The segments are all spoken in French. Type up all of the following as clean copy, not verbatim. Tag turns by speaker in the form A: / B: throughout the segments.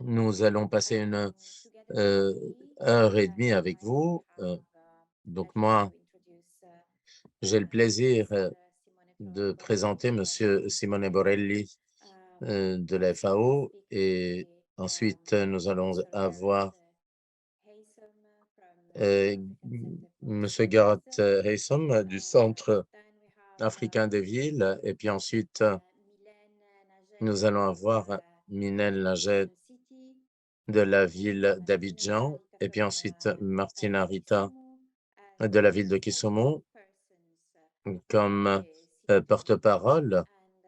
A: Nous allons passer une euh, heure et demie avec vous. Donc moi, j'ai le plaisir de présenter Monsieur Simone Borelli de la FAO et ensuite nous allons avoir euh, Monsieur Gareth Haysom du Centre africain des villes et puis ensuite nous allons avoir Minel Lajet de la ville d'Abidjan et puis ensuite Martina Rita de la ville de Kisumu comme porte-parole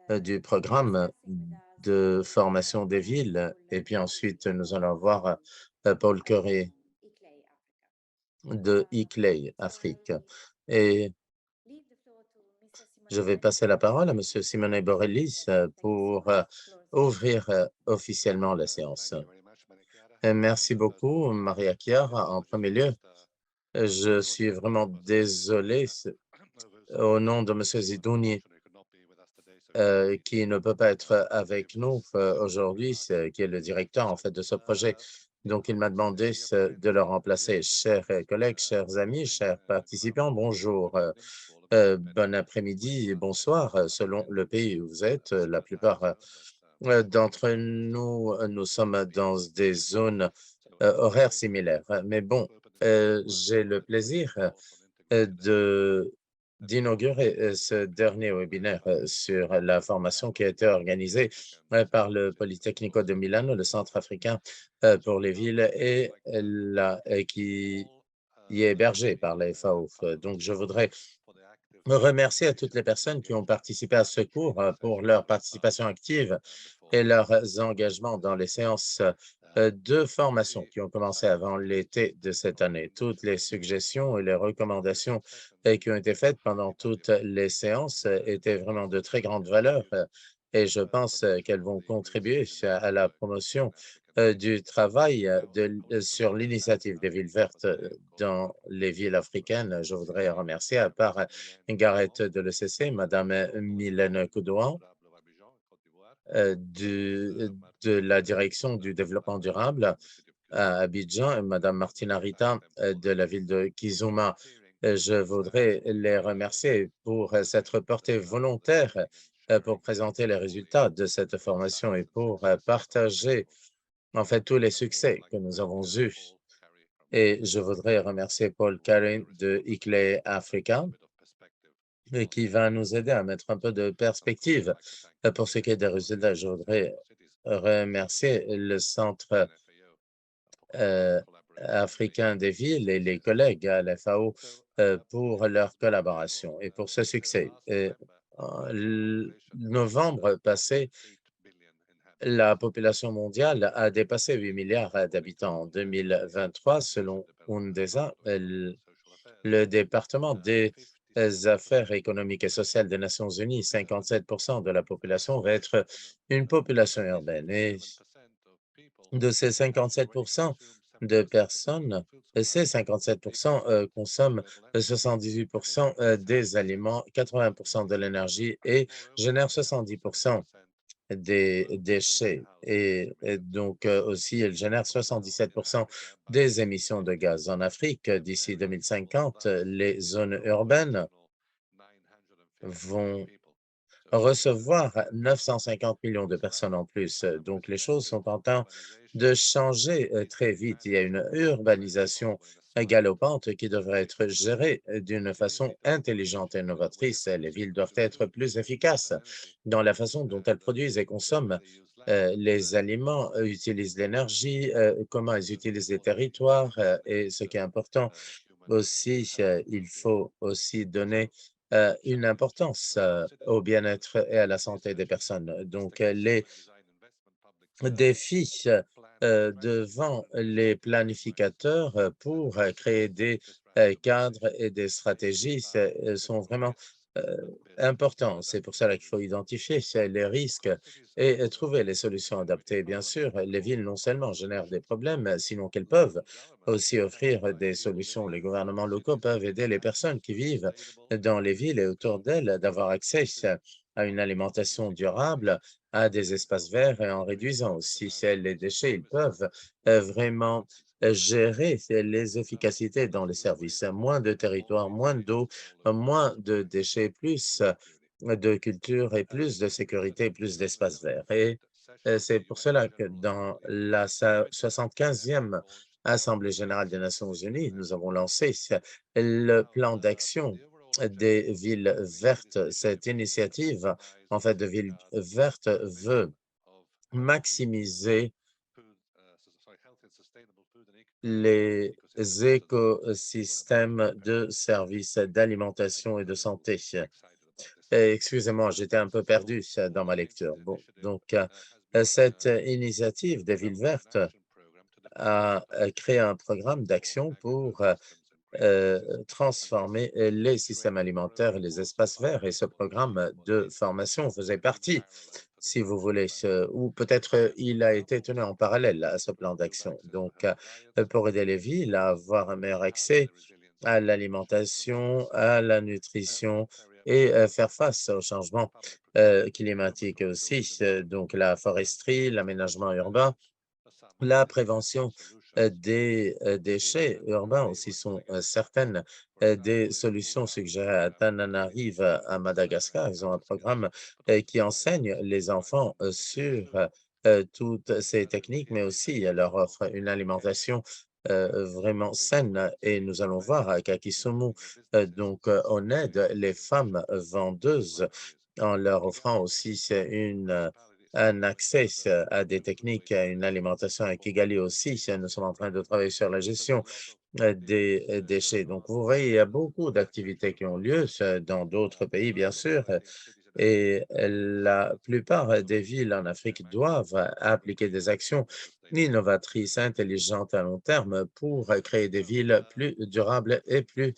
A: du programme de formation des villes. Et puis ensuite, nous allons voir Paul Curé de ICLEI Afrique. Et je vais passer la parole à Monsieur Simone Borelli pour ouvrir officiellement la séance. Merci beaucoup, Maria Chiara. En premier lieu, je suis vraiment désolé au nom de Monsieur Zidouni qui ne peut pas être avec nous aujourd'hui, qui est le directeur en fait de ce projet. Donc, il m'a demandé de le remplacer. Chers collègues, chers amis, chers participants, bonjour, bon après-midi et bonsoir, selon le pays où vous êtes. La plupart d'entre nous, nous sommes dans des zones horaires similaires. Mais bon, j'ai le plaisir de d'inaugurer ce dernier webinaire sur la formation qui a été organisée par le Politecnico de Milano, le Centre africain pour les villes, et qui y est hébergé par la FAO. Donc, je voudrais remercier à toutes les personnes qui ont participé à ce cours pour leur participation active et leurs engagements dans les séances de formation qui ont commencé avant l'été de cette année. Toutes les suggestions et les recommandations qui ont été faites pendant toutes les séances étaient vraiment de très grande valeur et je pense qu'elles vont contribuer à la promotion du travail sur l'initiative des villes vertes dans les villes africaines. Je voudrais remercier à part Gareth de l'ECC, Madame Mylène Koudouan, de la direction du développement durable à Abidjan et Madame Martina Rita de la ville de Kizuma. Je voudrais les remercier pour s'être portés volontaires pour présenter les résultats de cette formation et pour partager en fait tous les succès que nous avons eus. Et je voudrais remercier Paul Karin de ICLEI Africa et qui va nous aider à mettre un peu de perspective pour ce qui est des résultats. Je voudrais remercier le Centre euh, africain des villes et les collègues à la FAO pour leur collaboration et pour ce succès. Et en novembre passé, la population mondiale a dépassé 8 milliards d'habitants en 2023, selon UNDESA, le département des affaires économiques et sociales des Nations Unies. 57% de la population va être une population urbaine. Et de ces 57% de personnes, ces 57% consomment 78% des aliments, 80% de l'énergie et génèrent 70% des déchets. Et donc, aussi, elle génère 77% des émissions de gaz. En Afrique, d'ici 2050, les zones urbaines vont recevoir 950 millions de personnes en plus. Donc, les choses sont en train de changer très vite. Il y a une urbanisation galopante qui devrait être gérée d'une façon intelligente et novatrice. Les villes doivent être plus efficaces dans la façon dont elles produisent et consomment les aliments, utilisent l'énergie, comment elles utilisent les territoires. Et ce qui est important aussi, il faut aussi donner une importance au bien-être et à la santé des personnes. Donc, les défis devant les planificateurs pour créer des cadres et des stratégies sont vraiment euh, importants. C'est pour cela qu'il faut identifier les risques et trouver les solutions adaptées. Bien sûr, les villes non seulement génèrent des problèmes, sinon qu'elles peuvent aussi offrir des solutions. Les gouvernements locaux peuvent aider les personnes qui vivent dans les villes et autour d'elles d'avoir accès à une alimentation durable à des espaces verts et en réduisant aussi les déchets. Ils peuvent vraiment gérer les efficacités dans les services. Moins de territoire, moins d'eau, moins de déchets, plus de culture et plus de sécurité, plus d'espaces verts. Et c'est pour cela que dans la 75e Assemblée générale des Nations unies, nous avons lancé le plan d'action des villes vertes. Cette initiative, en fait, de villes vertes veut maximiser les écosystèmes de services d'alimentation et de santé. Excusez-moi, j'étais un peu perdu dans ma lecture. Bon, donc, cette initiative des villes vertes a créé un programme d'action pour transformer les systèmes alimentaires et les espaces verts. Et ce programme de formation faisait partie, si vous voulez, ou peut-être il a été tenu en parallèle à ce plan d'action. Donc, pour aider les villes à avoir un meilleur accès à l'alimentation, à la nutrition et faire face au changement climatique aussi. Donc, la foresterie, l'aménagement urbain, la prévention des déchets urbains aussi sont certaines des solutions suggérées à Tananarive, à Madagascar. Ils ont un programme qui enseigne les enfants sur toutes ces techniques, mais aussi leur offre une alimentation vraiment saine. Et nous allons voir à Kakisumu, on aide les femmes vendeuses en leur offrant aussi un accès à des techniques, à une alimentation à Kigali aussi. Nous sommes en train de travailler sur la gestion des déchets. Donc, vous voyez, il y a beaucoup d'activités qui ont lieu dans d'autres pays, bien sûr, et la plupart des villes en Afrique doivent appliquer des actions innovatrices, intelligentes à long terme pour créer des villes plus durables et plus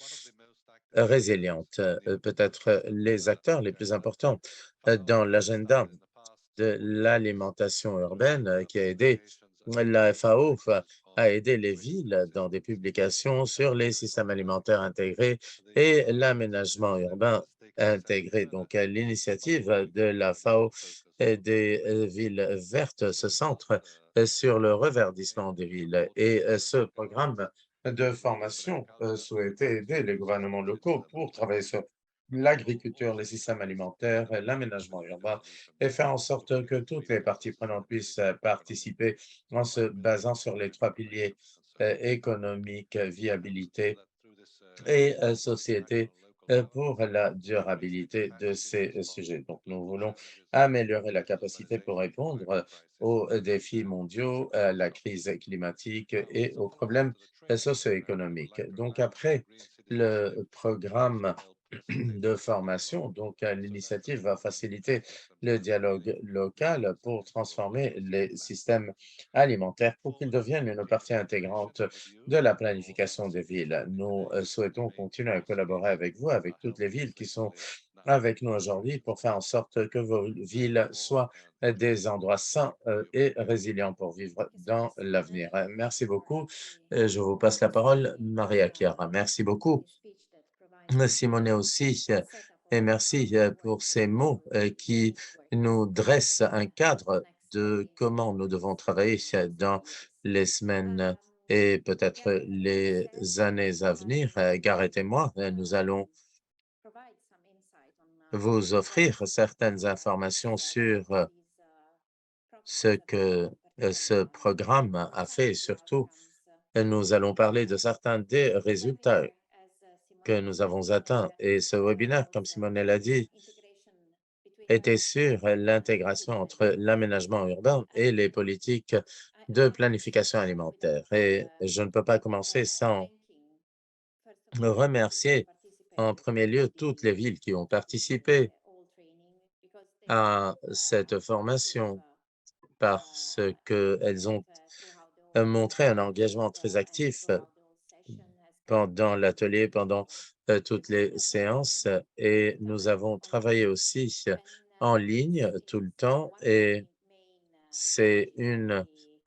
A: résilientes. Peut-être les acteurs les plus importants dans l'agenda de l'alimentation urbaine qui a aidé la FAO à aider les villes dans des publications sur les systèmes alimentaires intégrés et l'aménagement urbain intégré. Donc, l'initiative de la FAO et des villes vertes se centre sur le reverdissement des villes et ce programme de formation souhaitait aider les gouvernements locaux pour travailler sur l'agriculture, les systèmes alimentaires, l'aménagement urbain et faire en sorte que toutes les parties prenantes puissent participer en se basant sur les trois piliers économique, viabilité et société pour la durabilité de ces sujets. Donc, nous voulons améliorer la capacité pour répondre aux défis mondiaux, à la crise climatique et aux problèmes socio-économiques. Donc, après le programme de formation, l'initiative va faciliter le dialogue local pour transformer les systèmes alimentaires pour qu'ils deviennent une partie intégrante de la planification des villes. Nous souhaitons continuer à collaborer avec vous, avec toutes les villes qui sont avec nous aujourd'hui pour faire en sorte que vos villes soient des endroits sains et résilients pour vivre dans l'avenir. Merci beaucoup. Je vous passe la parole, Maria Chiara. Merci beaucoup. Simone aussi, et merci pour ces mots qui nous dressent un cadre de comment nous devons travailler dans les semaines et peut-être les années à venir. Gareth et moi, nous allons vous offrir certaines informations sur ce que ce programme a fait et surtout, nous allons parler de certains des résultats que nous avons atteints. Et ce webinaire, comme Simone l'a dit, était sur l'intégration entre l'aménagement urbain et les politiques de planification alimentaire. Et je ne peux pas commencer sans remercier en premier lieu toutes les villes qui ont participé à cette formation parce qu'elles ont montré un engagement très actif pendant l'atelier, pendant toutes les séances et nous avons travaillé aussi en ligne tout le temps et c'est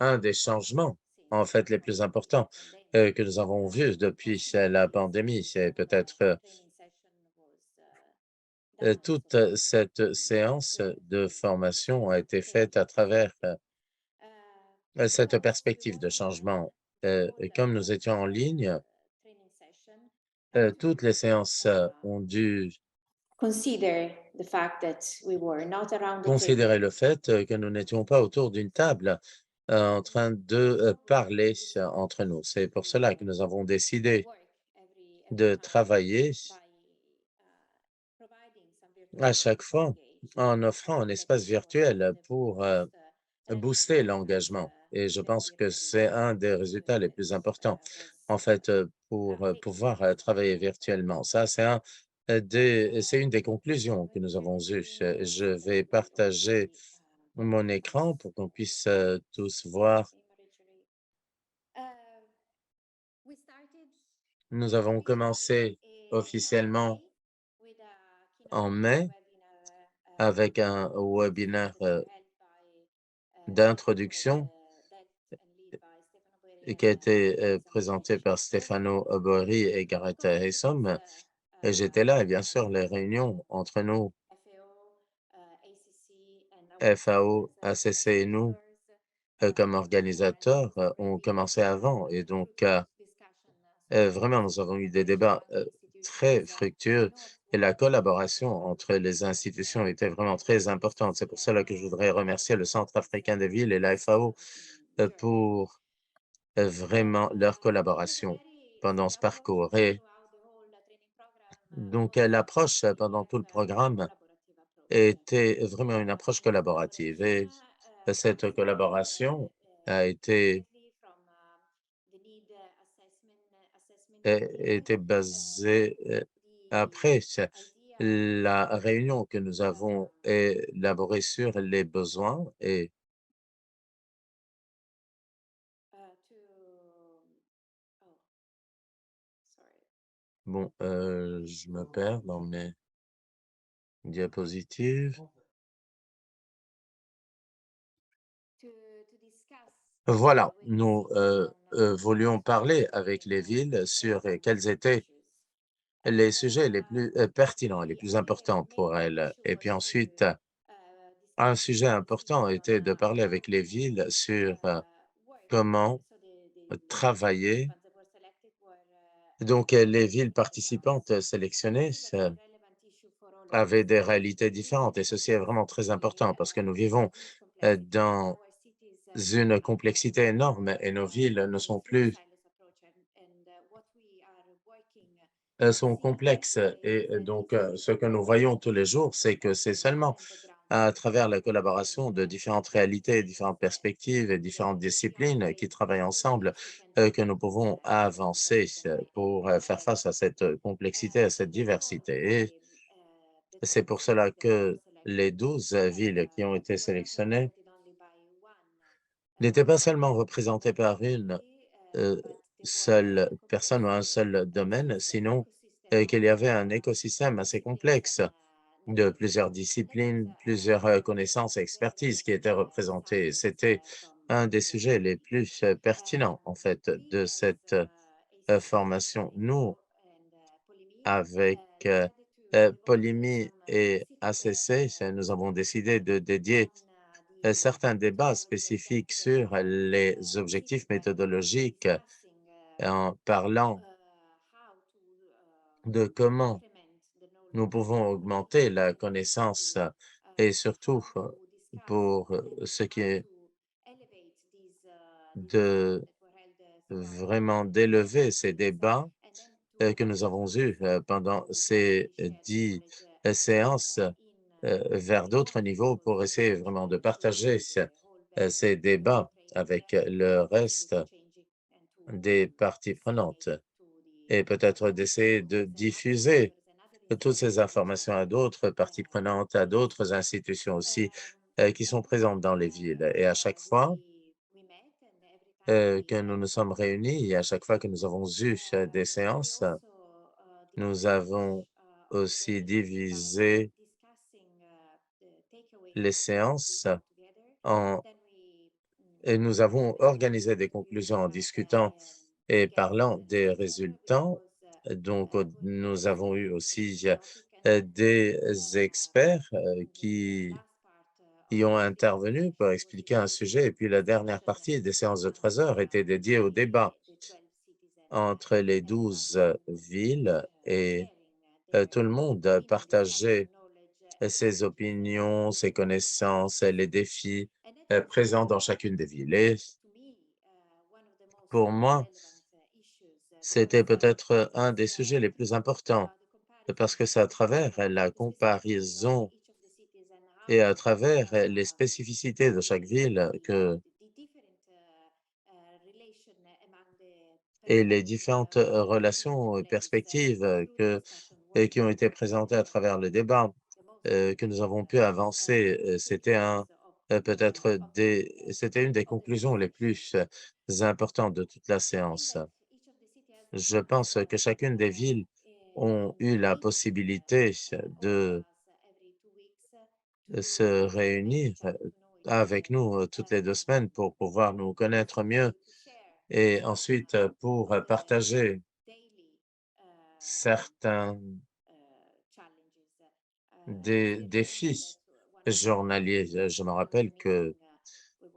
A: un des changements, en fait, les plus importants que nous avons vus depuis la pandémie. C'est peut-être toute cette séance de formation a été faite à travers cette perspective de changement. Et comme nous étions en ligne, toutes les séances ont dû
B: consider the fact that we were not around the table
A: considérer le fait que nous n'étions pas autour d'une table en train de parler entre nous. C'est pour cela que nous avons décidé
B: work every
A: de
B: time
A: travailler
B: by providing some virtual
A: à chaque
B: space to
A: fois
B: engage
A: en offrant un
B: and making
A: espace
B: sure
A: virtuel
B: that we
A: pour
B: boost learning
A: booster l'engagement. Et je
B: even
A: pense que c'est
B: virtually
A: un des résultats les
B: that
A: plus importants,
B: was
A: en fait, pour
B: taken
A: pouvoir travailler virtuellement. Ça, c'est un c'est une des conclusions que nous avons eues. Je vais partager mon écran pour qu'on puisse tous voir.
B: imagery. Uh, we started
A: Nous avons
B: officially
A: commencé
B: in
A: officiellement
B: May with a
A: en
B: keynote
A: mai
B: webinar
A: avec un webinaire
B: held by
A: d'introduction
B: led and lead by Stefano Boeri
A: qui a
B: and
A: été
B: Gareth
A: présenté par
B: Haysom.
A: Stefano Bori et Gareth
B: Talking with
A: Haysom. Et j'étais là et bien sûr, les
B: FAO,
A: réunions entre nous,
B: ACC, and our
A: FAO,
B: partners as
A: ACC et nous,
B: organizers
A: comme
B: went
A: organisateurs, ont
B: very
A: commencé avant. Et donc,
B: fruitful discussion
A: vraiment,
B: surrounding
A: nous avons eu des
B: collaboration
A: débats
B: among
A: très
B: institutions
A: fructueux
B: in order
A: et la
B: to
A: collaboration entre les institutions était vraiment très importante. C'est pour cela que je voudrais remercier le Centre africain des villes et la FAO
B: journey.
A: pour vraiment leur
B: It was a
A: collaboration
B: very
A: pendant ce
B: approach
A: parcours. Et
B: throughout the whole training program
A: donc,
B: was
A: l'approche pendant tout le
B: really a
A: programme
B: collaborative approach.
A: était vraiment une approche
B: And this
A: collaborative.
B: collaboration
A: Et cette
B: comes
A: collaboration a été
B: definitely from the need assessment period,
A: était basée après
B: the idea
A: la réunion que nous avons
B: um,
A: élaborée sur les besoins. Et
B: to oh sorry
A: bon, je me perds dans mes diapositives.
B: to discuss
A: Voilà,
B: with the
A: nous
B: cities on
A: voulions parler avec les villes sur quels
B: sensitive
A: étaient
B: issues.
A: les
B: And
A: sujets les plus pertinents et les
B: the
A: plus
B: other
A: importants pour
B: main
A: elles.
B: issue
A: Et puis
B: was to
A: ensuite, un
B: discuss
A: sujet
B: with the
A: important
B: cities on
A: était de parler
B: how
A: avec les villes sur
B: work.
A: comment
B: So the
A: travailler.
B: participants that were selected were
A: Donc, les villes participantes sélectionnées
B: issues that are relevant issue for all of
A: avaient
B: us
A: des
B: in
A: réalités
B: the
A: différentes et ceci est vraiment très
B: we
A: important parce que nous vivons
B: huge complexity and
A: dans
B: our cities
A: une complexité énorme et nos villes ne
B: a
A: sont
B: full
A: plus
B: silos approach and what we are working to
A: sont
B: see
A: complexes et donc ce que nous voyons tous les jours, c'est que c'est seulement
B: on the ground
A: à travers la
B: and
A: collaboration de différentes réalités, différentes perspectives et différentes disciplines qui
B: translate
A: travaillent ensemble
B: leadership and
A: que nous pouvons avancer pour faire face à cette complexité, à cette
B: therefore
A: diversité. Et
B: the
A: c'est
B: 12
A: pour
B: cities
A: cela
B: that were
A: que les
B: selected
A: 12 villes qui ont été
B: were
A: sélectionnées
B: represented only by one
A: n'étaient pas seulement représentées par une
B: entity
A: euh,
B: but they were
A: seule personne ou un
B: composed
A: seul
B: of
A: domaine,
B: an
A: sinon
B: ecosystem of
A: qu'il y avait un écosystème assez
B: disciplines
A: complexe
B: and
A: de
B: networks.
A: plusieurs
B: That was
A: disciplines, plusieurs connaissances et
B: very
A: expertises qui étaient représentées.
B: science
A: C'était
B: from
A: un des
B: what
A: sujets
B: we
A: les
B: did.
A: plus pertinents, en fait, de
B: We
A: cette
B: as ACC,
A: formation. Nous,
B: FAO and Polymi
A: avec
B: decided to devote
A: Polimi
B: some
A: et
B: specific
A: ACC, nous avons décidé de dédier
B: on
A: certains
B: the
A: débats
B: goals
A: spécifiques
B: that
A: sur les
B: sit
A: objectifs
B: when
A: méthodologiques
B: discussing
A: en parlant
B: how to
A: de comment
B: increment the
A: nous
B: knowledge
A: pouvons augmenter la connaissance et surtout
B: how to discuss
A: pour
B: and
A: ce qui
B: how
A: est
B: to elevate these
A: de
B: that were held throughout
A: vraiment
B: the
A: d'élever ces
B: cities
A: débats
B: and then to
A: que nous avons eus pendant
B: possibly
A: ces
B: share the
A: 10
B: knowledge
A: séances vers
B: in
A: d'autres niveaux
B: those
A: pour essayer vraiment de
B: issues
A: partager
B: the whole very
A: ces débats
B: training
A: avec le reste
B: possibly to change it and to
A: des parties
B: disseminate
A: prenantes
B: it to
A: et peut-être d'essayer
B: so
A: de
B: there's another issue
A: diffuser
B: there is another
A: toutes
B: issue
A: ces informations à d'autres parties prenantes, à d'autres institutions aussi qui sont présentes dans les villes. Et à chaque fois
B: we met and every time
A: que nous nous sommes réunis et à chaque fois que nous avons eu des
B: we
A: séances,
B: also
A: nous
B: divided each
A: avons
B: of
A: aussi
B: by
A: divisé
B: discussing the takeaways
A: les
B: that we
A: séances
B: got together.
A: en
B: Then we
A: et nous avons
B: presented
A: organisé des
B: what we
A: conclusions en
B: have
A: discutant et
B: gathered
A: parlant des
B: together.
A: résultats.
B: It was
A: Donc, nous avons eu aussi
B: chaotic
A: des experts qui y ont intervenu pour expliquer un sujet. Et puis la dernière partie des séances de 3 heures était dédiée au débat entre les 12 villes et tout le monde partageait ses opinions, ses connaissances, les défis présents dans chacune des villes. Et pour moi, c'était peut-être un des sujets les plus importants parce que c'est à travers la comparaison et à travers les spécificités de chaque ville que et les différentes relations et perspectives qui ont été présentées à travers le débat que nous avons pu avancer. C'était peut-être c'était une des conclusions les plus importantes de toute la séance. Je pense que chacune des villes ont eu la possibilité de se réunir avec nous toutes les 2 semaines pour pouvoir nous connaître mieux et ensuite pour partager certains des défis journaliers. Je me rappelle que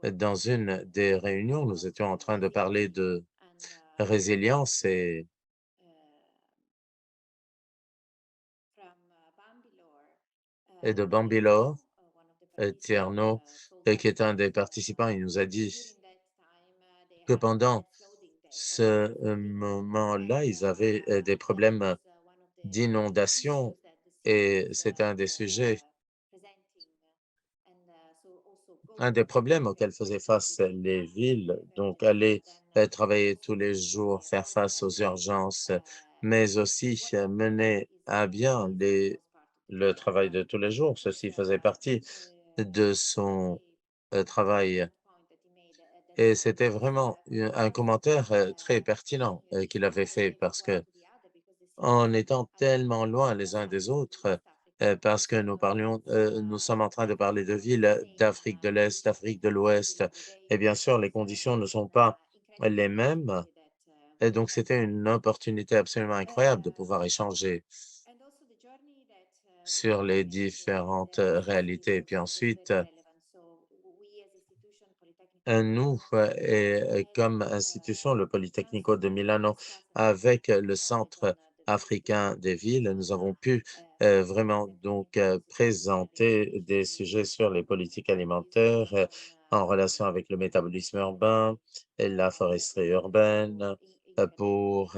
A: dans une des réunions, nous étions en train de parler de résilience et de Bambilor. Tierno, qui est un des participants, il nous a dit que pendant ce moment-là, ils avaient des problèmes d'inondation et c'est un des problèmes auxquels faisaient face les villes. Donc, aller travailler tous les jours, faire face aux urgences, mais aussi mener à bien le travail de tous les jours. Ceci faisait partie de son travail. Et c'était vraiment un commentaire très pertinent qu'il avait fait parce que en étant tellement loin les uns des autres, parce que nous sommes en train de parler de villes d'Afrique de l'Est, d'Afrique de l'Ouest, et bien sûr, les conditions ne sont pas les mêmes. Et donc, c'était une opportunité absolument incroyable de pouvoir échanger sur les différentes réalités. Et puis ensuite, nous et comme institution, le Politecnico de Milano, avec le Centre africain des villes, nous avons pu vraiment donc présenter des sujets sur les politiques alimentaires en relation avec le métabolisme urbain et la foresterie urbaine pour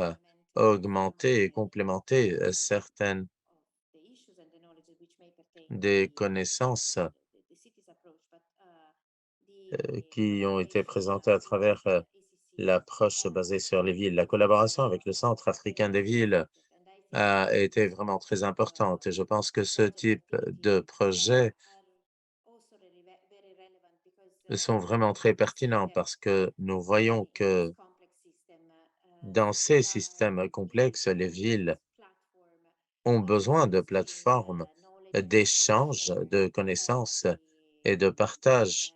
A: augmenter et complémenter certaines des connaissances qui ont été présentées à travers l'approche basée sur les villes. La collaboration avec le Centre africain des villes a été vraiment très importante et je pense que ce type de projets sont vraiment très pertinents parce que nous voyons que dans ces systèmes complexes, les villes ont besoin de plateformes d'échange de connaissances et de partage,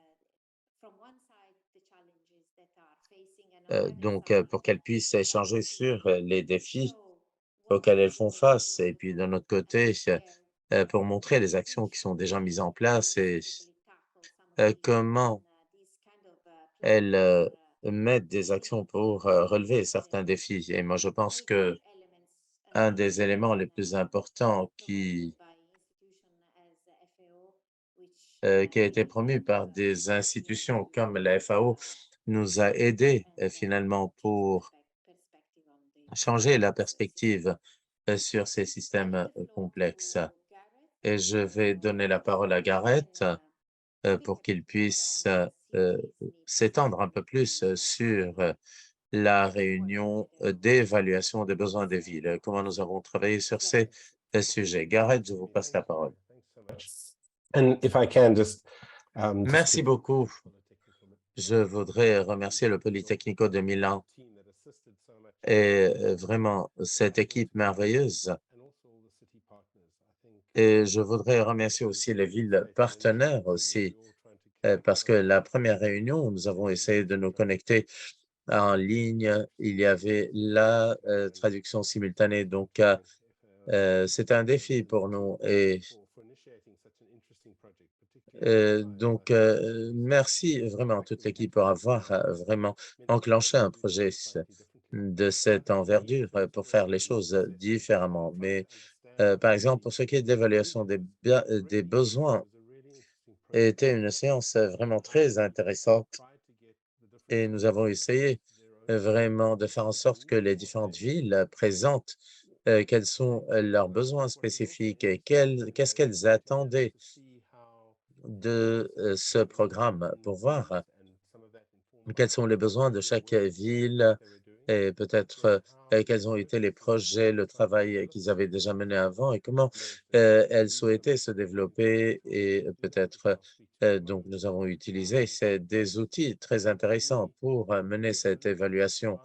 A: donc pour qu'elles puissent échanger sur les défis auxquelles elles font face et puis d'un autre côté, pour montrer les actions qui sont déjà mises en place et comment elles mettent des actions pour relever certains défis. Et moi, je pense que un des éléments les plus importants qui a été promu par des institutions comme la FAO nous a aidés finalement pour changer la perspective sur ces systèmes complexes. Et je vais donner la parole à Gareth pour qu'il puisse s'étendre un peu plus sur la réunion d'évaluation des besoins des villes, comment nous avons travaillé sur ces sujets. Gareth, je vous passe la parole.
C: And if I can just
A: Merci beaucoup. Je voudrais remercier le Politecnico de Milan et vraiment cette équipe merveilleuse. Et je voudrais remercier aussi les villes partenaires aussi, parce que la première réunion, nous avons essayé de nous connecter en ligne. Il y avait la traduction simultanée, donc C'est un défi pour nous et donc merci vraiment à toute l'équipe pour avoir vraiment enclenché un projet de cette envergure pour faire les choses différemment. Mais par exemple, pour ce qui est de l'évaluation des besoins, était une séance vraiment très intéressante et nous avons essayé vraiment de faire en sorte que les différentes villes présentent quels sont leurs besoins spécifiques et qu'est-ce qu'elles attendaient de ce programme pour voir quels sont les besoins de chaque ville et peut-être quels ont été les projets, le travail qu'ils avaient déjà mené avant et comment elles souhaitaient se développer et peut-être donc nous avons utilisé des outils très intéressants pour mener cette évaluation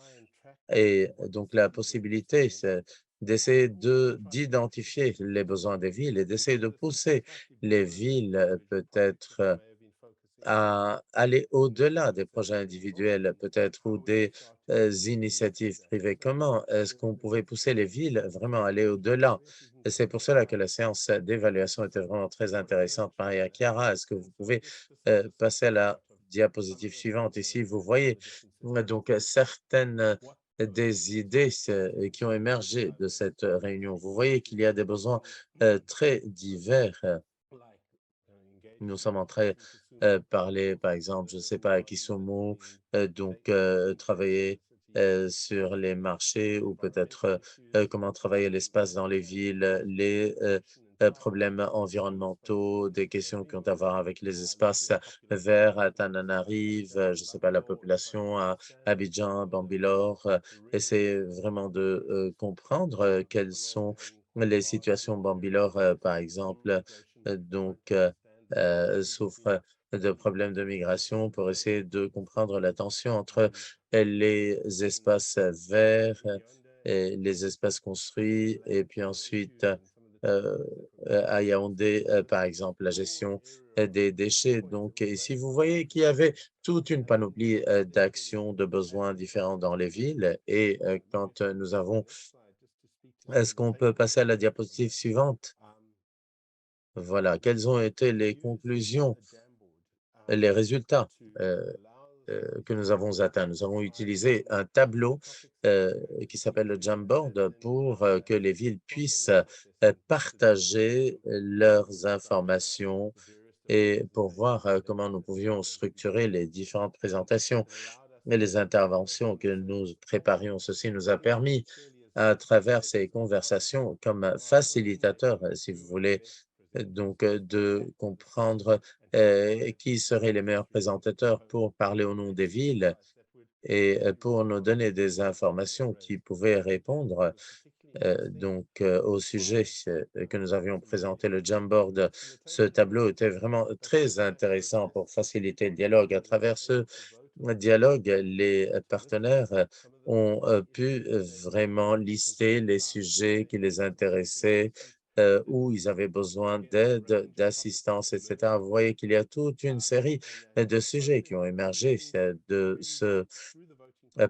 A: et donc la possibilité c'est d'essayer d'identifier les besoins des villes et d'essayer de pousser les villes peut-être à aller au-delà des projets individuels peut-être ou des initiatives privées. Comment est-ce qu'on pouvait pousser les villes vraiment à aller au-delà? Et c'est pour cela que la séance d'évaluation était vraiment très intéressante. Maria Chiara, est-ce que vous pouvez passer à la diapositive suivante? Ici, vous voyez donc certaines des idées qui ont émergé de cette réunion. Vous voyez qu'il y a des besoins très divers. Nous sommes en train parler, par exemple, je ne sais pas, à Kisumu, donc travailler sur les marchés ou peut-être comment travailler l'espace dans les villes, les problèmes environnementaux, des questions qui ont à voir avec les espaces verts à Tananarive, je ne sais pas, la population à Abidjan, Bambilor, essayer vraiment de comprendre quelles sont les situations Bambilor, par exemple, donc souffrent de problèmes de migration pour essayer de comprendre la tension entre les espaces verts et les espaces construits et puis ensuite à Yaoundé, par exemple, la gestion des déchets. Donc, ici, vous voyez qu'il y avait toute une panoplie d'actions, de besoins différents dans les villes et quand nous avons, est-ce qu'on peut passer à la diapositive suivante? Voilà, quelles ont été les conclusions, les résultats que nous avons atteints? Nous avons utilisé un tableau qui s'appelle le Jamboard pour que les villes puissent partager leurs informations et pour voir comment nous pouvions structurer les différentes présentations et les interventions que nous préparions. Ceci nous a permis, à travers ces conversations, comme facilitateurs, si vous voulez, donc de comprendre qui seraient les meilleurs présentateurs pour parler au nom des villes et pour nous donner des informations qui pouvaient répondre donc au sujet que nous avions présenté, le Jamboard. Ce tableau était vraiment très intéressant pour faciliter le dialogue. À travers ce dialogue, les partenaires ont pu vraiment lister les sujets qui les intéressaient, où ils avaient besoin d'aide, d'assistance, etc. Vous voyez qu'il y a toute une série de sujets qui ont émergé de ce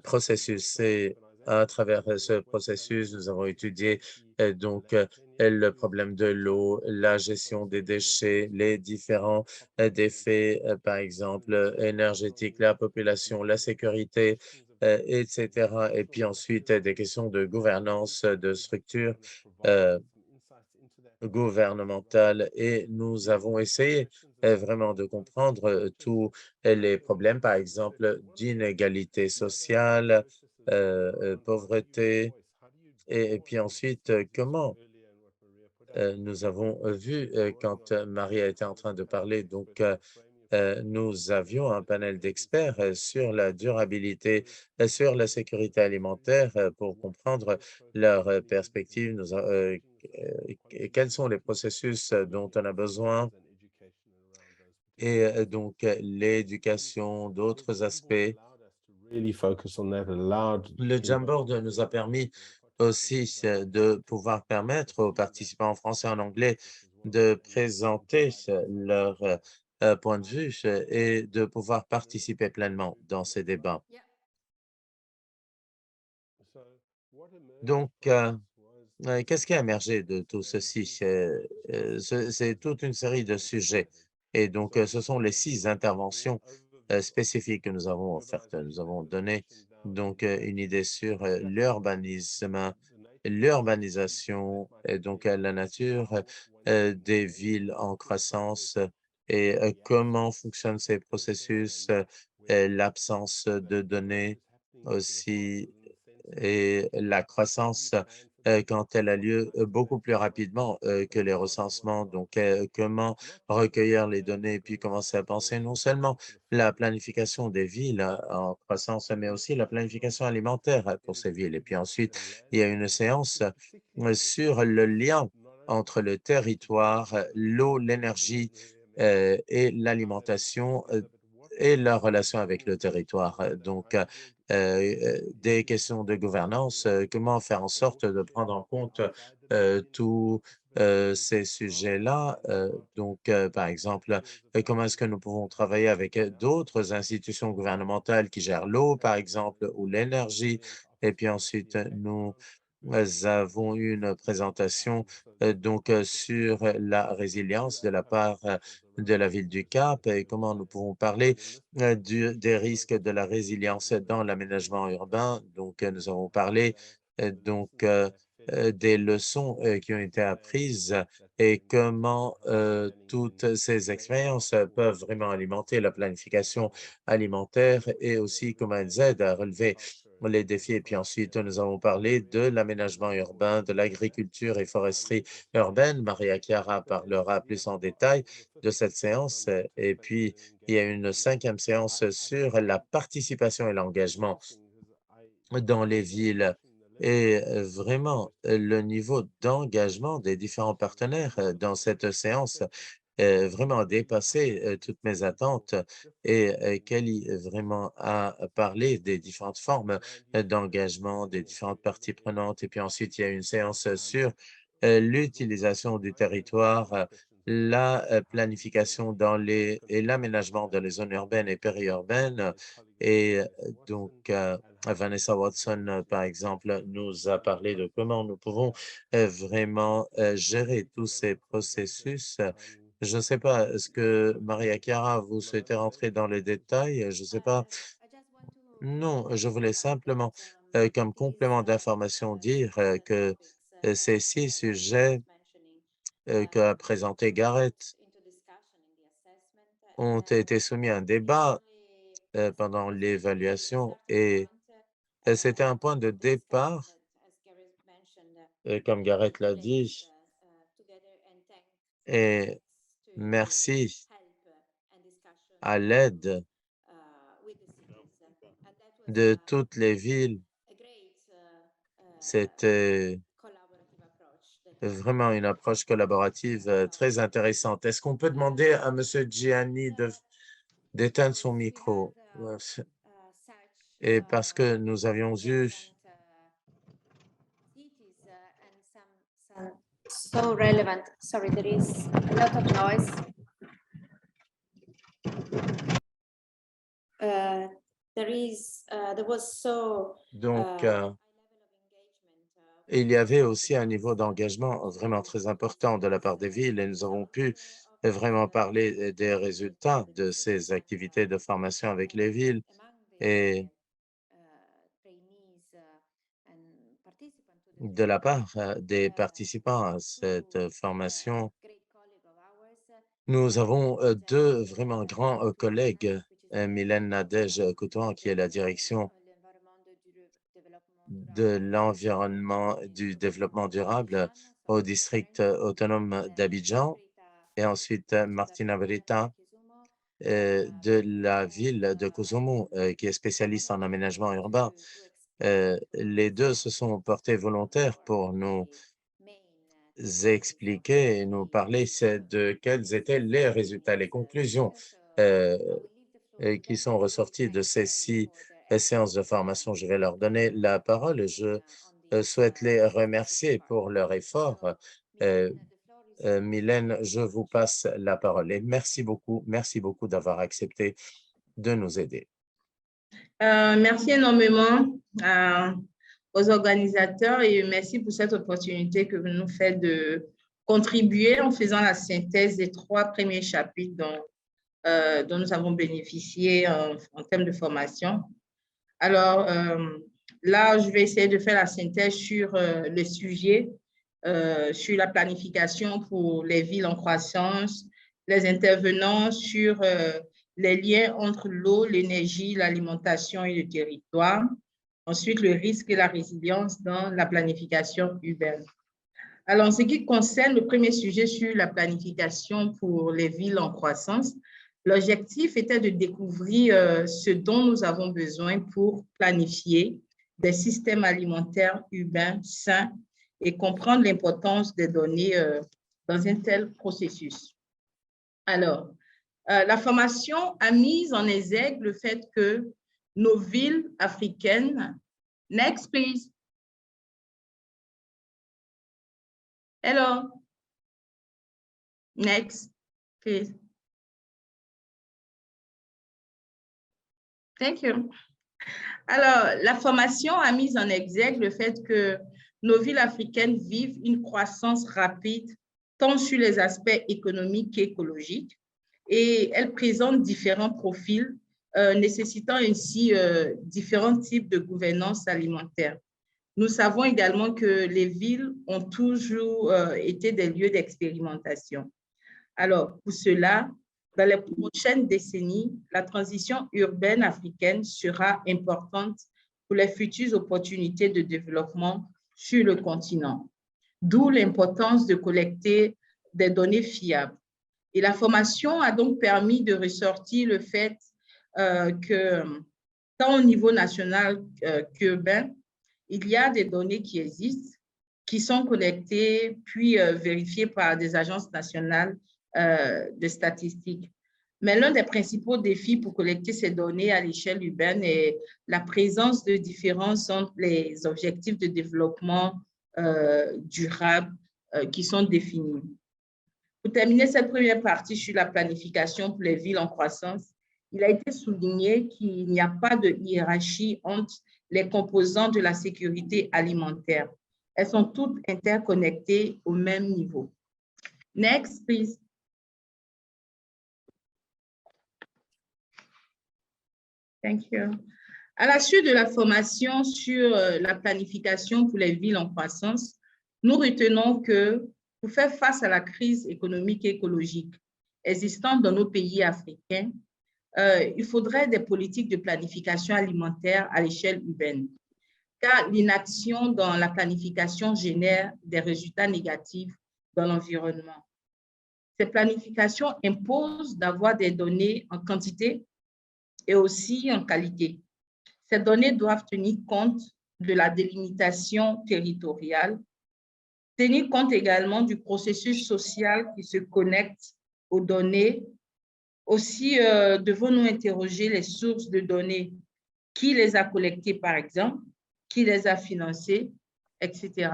A: processus. Et à travers ce processus, nous avons étudié donc le problème de l'eau, la gestion des déchets, les différents défis, par exemple, énergétiques, la population, la sécurité, etc. Et puis ensuite, des questions de gouvernance, de structure gouvernementale. Et nous avons essayé vraiment de comprendre tous les problèmes, par exemple, d'inégalité sociale, pauvreté, et puis ensuite, comment nous avons vu quand Maria était en train de parler, donc nous avions un panel d'experts sur la durabilité, sur la sécurité alimentaire pour comprendre leurs perspectives, quels sont les processus dont on a besoin et donc l'éducation, d'autres aspects.
C: Really focus on that, allowed
A: Le
C: everybody
A: Jamboard
C: to
A: nous a permis
C: participate
A: aussi de pouvoir permettre aux participants en français et en anglais de présenter leur point de vue et de pouvoir participer pleinement dans ces débats.
D: Yeah.
A: Donc, Qu'est-ce qui a émergé de tout ceci? C'est toute une série de sujets. Et donc, ce sont les 6 interventions spécifiques que nous avons offertes. Nous avons donné donc une idée sur l'urbanisme, l'urbanisation, et donc la nature des villes en croissance et comment fonctionnent ces processus, l'absence de données aussi et la croissance quand elle a lieu beaucoup plus rapidement que les recensements. Donc, comment recueillir les données et puis commencer à penser non seulement la planification des villes en croissance, mais aussi la planification alimentaire pour ces villes. Et puis ensuite, il y a une séance sur le lien entre le territoire, l'eau, l'énergie et l'alimentation et leur relation avec le territoire. Donc, des questions de gouvernance, comment faire en sorte de prendre en compte tous ces sujets-là. Donc, par exemple, comment est-ce que nous pouvons travailler avec d'autres institutions gouvernementales qui gèrent l'eau, par exemple, ou l'énergie. Et puis ensuite, nous avons eu une présentation donc sur la résilience de la part de la ville du Cap et comment nous pouvons parler des risques de la résilience dans l'aménagement urbain. Donc, nous avons parlé des leçons qui ont été apprises et comment toutes ces expériences peuvent vraiment alimenter la planification alimentaire et aussi comment elles aident à relever les défis. Et puis ensuite, nous avons parlé de l'aménagement urbain, de l'agriculture et foresterie urbaine. Maria Chiara parlera plus en détail de cette séance. Et puis, il y a une 5e séance sur la participation et l'engagement dans les villes et vraiment le niveau d'engagement des différents partenaires dans cette séance vraiment a dépassé toutes mes attentes et Kelly vraiment a parlé des différentes formes d'engagement des différentes parties prenantes. Et puis ensuite, il y a une séance sur l'utilisation du territoire, la planification dans les et l'aménagement dans les zones urbaines et périurbaines. Et donc, Vanessa Watson, par exemple, nous a parlé de comment nous pouvons vraiment gérer tous ces processus. Je ne sais pas, est-ce que Maria Chiara, vous souhaitez rentrer dans les détails? Je ne sais pas.
B: I just want to
A: Non, je voulais
B: clarify
A: simplement,
B: that
A: comme
B: these
A: complément d'information, dire que
B: topics
A: ces
B: that
A: 6
B: Gareth was
A: sujets
B: mentioning
A: qu'a
B: were
A: présenté
B: put
A: Gareth
B: into discussion in the assessment,
A: ont été soumis à un débat
B: initially
A: pendant
B: the
A: l'évaluation
B: starting
A: et
B: point
A: c'était un point de
B: to discuss
A: départ,
B: that, as Gareth mentioned,
A: comme Gareth l'a
B: place
A: dit,
B: together and thank for
A: et
B: Gareth's to
A: merci
B: help and discussion
A: à l'aide
B: with the cities. And that was
A: de toutes les villes.
B: a great
A: C'était
B: collaborative approach that we
A: vraiment une approche collaborative très intéressante. Est-ce qu'on peut demander à Monsieur Gianni d'éteindre son micro?
B: such
A: Et parce que nous avions eu
B: relevant cities and some so relevant. Sorry, there is a lot of noise. There was so
A: donc,
B: high level of engagement
A: il y avait aussi un niveau d'engagement vraiment très important de la part des villes et nous avons pu vraiment parler des résultats de ces activités de formation avec les villes
B: among
A: et
B: the trainees and participants to the
A: de la
B: discussion.
A: part des participants à cette formation. Nous avons deux vraiment grands collègues, Mylène Nadège Coutuan, qui est la direction de l'environnement du développement durable au district autonome d'Abidjan, et ensuite Martina Brita de la ville de Kouzoumo, qui est spécialiste en aménagement urbain. Les deux se sont portés volontaires pour nous expliquer et nous parler de quels étaient les résultats, les conclusions euh, qui sont ressorties de ces 6 séances de formation. Je vais leur donner la parole et je souhaite les remercier pour leur effort. Euh, Mylène, je vous passe la parole et merci beaucoup d'avoir accepté de nous aider.
D: Merci énormément aux organisateurs et merci pour cette opportunité que vous nous faites de contribuer en faisant la synthèse des 3 premiers chapitres dont nous avons bénéficié en termes de formation. Alors, là, je vais essayer de faire la synthèse sur le sujet, sur la planification pour les villes en croissance, les intervenants sur les liens entre l'eau, l'énergie, l'alimentation et le territoire. Ensuite, le risque et la résilience dans la planification urbaine. Alors, en ce qui concerne le premier sujet sur la planification pour les villes en croissance, l'objectif était de découvrir ce dont nous avons besoin pour planifier des systèmes alimentaires urbains sains et comprendre l'importance des données dans un tel processus. Alors, la formation a mis en exergue le fait que nos villes africaines, next please. Hello. Next, please. Thank you. Alors, la formation a mis en exergue le fait que nos villes africaines vivent une croissance rapide, tant sur les aspects économiques qu'écologiques, et elles présentent différents profils, nécessitant ainsi différents types de gouvernance alimentaire. Nous savons également que les villes ont toujours été des lieux d'expérimentation. Alors, pour cela, dans les prochaines décennies, la transition urbaine africaine sera importante pour les futures opportunités de développement sur le continent, d'où l'importance de collecter des données fiables. Et la formation a donc permis de ressortir le fait que, tant au niveau national qu'urbain, il y a des données qui existent, qui sont collectées puis vérifiées par des agences nationales de statistiques. Mais l'un des principaux défis pour collecter ces données à l'échelle urbaine est la présence de différences entre les objectifs de développement durable qui sont définis. Pour terminer cette première partie sur la planification pour les villes en croissance, il a été souligné qu'il n'y a pas de hiérarchie entre les composants de la sécurité alimentaire. Elles sont toutes interconnectées au même niveau. Next, please. Thank you. À la suite de la formation sur la planification pour les villes en croissance, nous retenons que pour faire face à la crise économique et écologique existante dans nos pays africains, il faudrait des politiques de planification alimentaire à l'échelle urbaine, car l'inaction dans la planification génère des résultats négatifs dans l'environnement. Ces planifications imposent d'avoir des données en quantité et aussi en qualité. Ces données doivent tenir compte de la délimitation territoriale, tenir compte également du processus social qui se connecte aux données. Aussi, devons-nous interroger les sources de données, qui les a collectées par exemple, qui les a financées, etc.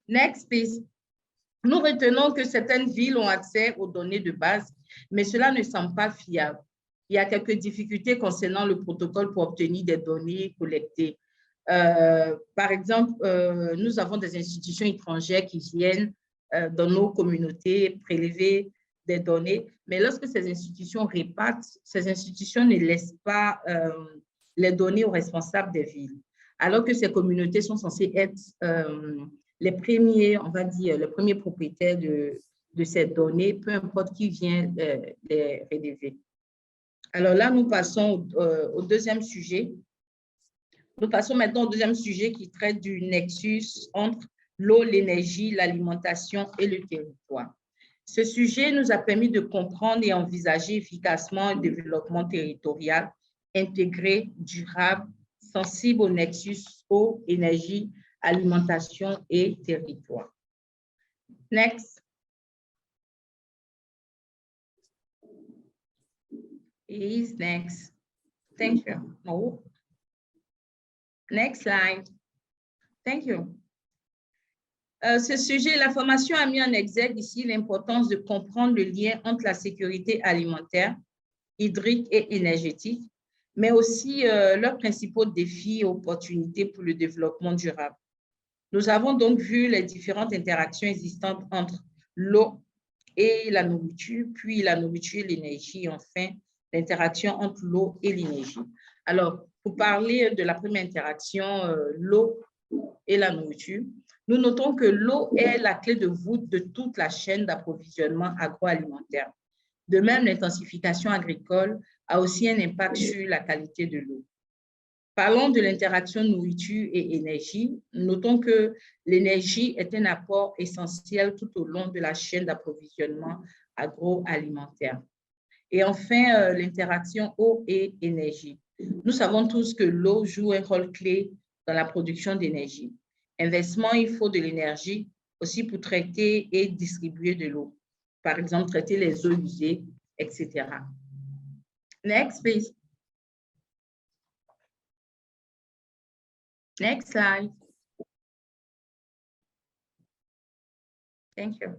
D: Next, please. Nous retenons que certaines villes ont accès aux données de base, mais cela ne semble pas fiable. Il y a quelques difficultés concernant le protocole pour obtenir des données collectées. Par exemple, nous avons des institutions étrangères qui viennent dans nos communautés prélever des données, mais lorsque ces institutions répartent, ces institutions ne laissent pas les données aux responsables des villes, alors que ces communautés sont censées être les premiers, on va dire, les premiers propriétaires de ces données, peu importe qui vient les rélever. Alors là, nous passons au deuxième sujet. Nous passons maintenant au deuxième sujet qui traite du nexus entre l'eau, l'énergie, l'alimentation et le territoire. Ce sujet nous a permis de comprendre et envisager efficacement un développement territorial intégré, durable, sensible au nexus eau, énergie, alimentation et territoire. Next. Is next. Thank you. No. Next slide. Thank you. Ce sujet, la formation a mis en exergue ici l'importance de comprendre le lien entre la sécurité alimentaire, hydrique et énergétique, mais aussi leurs principaux défis et opportunités pour le développement durable. Nous avons donc vu les différentes interactions existantes entre l'eau et la nourriture, puis la nourriture et l'énergie, et enfin, l'interaction entre l'eau et l'énergie. Alors, pour parler de la première interaction, l'eau et la nourriture, nous notons que l'eau est la clé de voûte de toute la chaîne d'approvisionnement agroalimentaire. De même, l'intensification agricole a aussi un impact sur la qualité de l'eau. Parlons de l'interaction nourriture et énergie. Notons que l'énergie est un apport essentiel tout au long de la chaîne d'approvisionnement agroalimentaire. Et enfin, l'interaction eau et énergie. Nous savons tous que l'eau joue un rôle clé dans la production d'énergie. Inversement, il faut de l'énergie aussi pour traiter et distribuer de l'eau. Par exemple, traiter les eaux usées, etc. Next, please. Next slide. Thank you.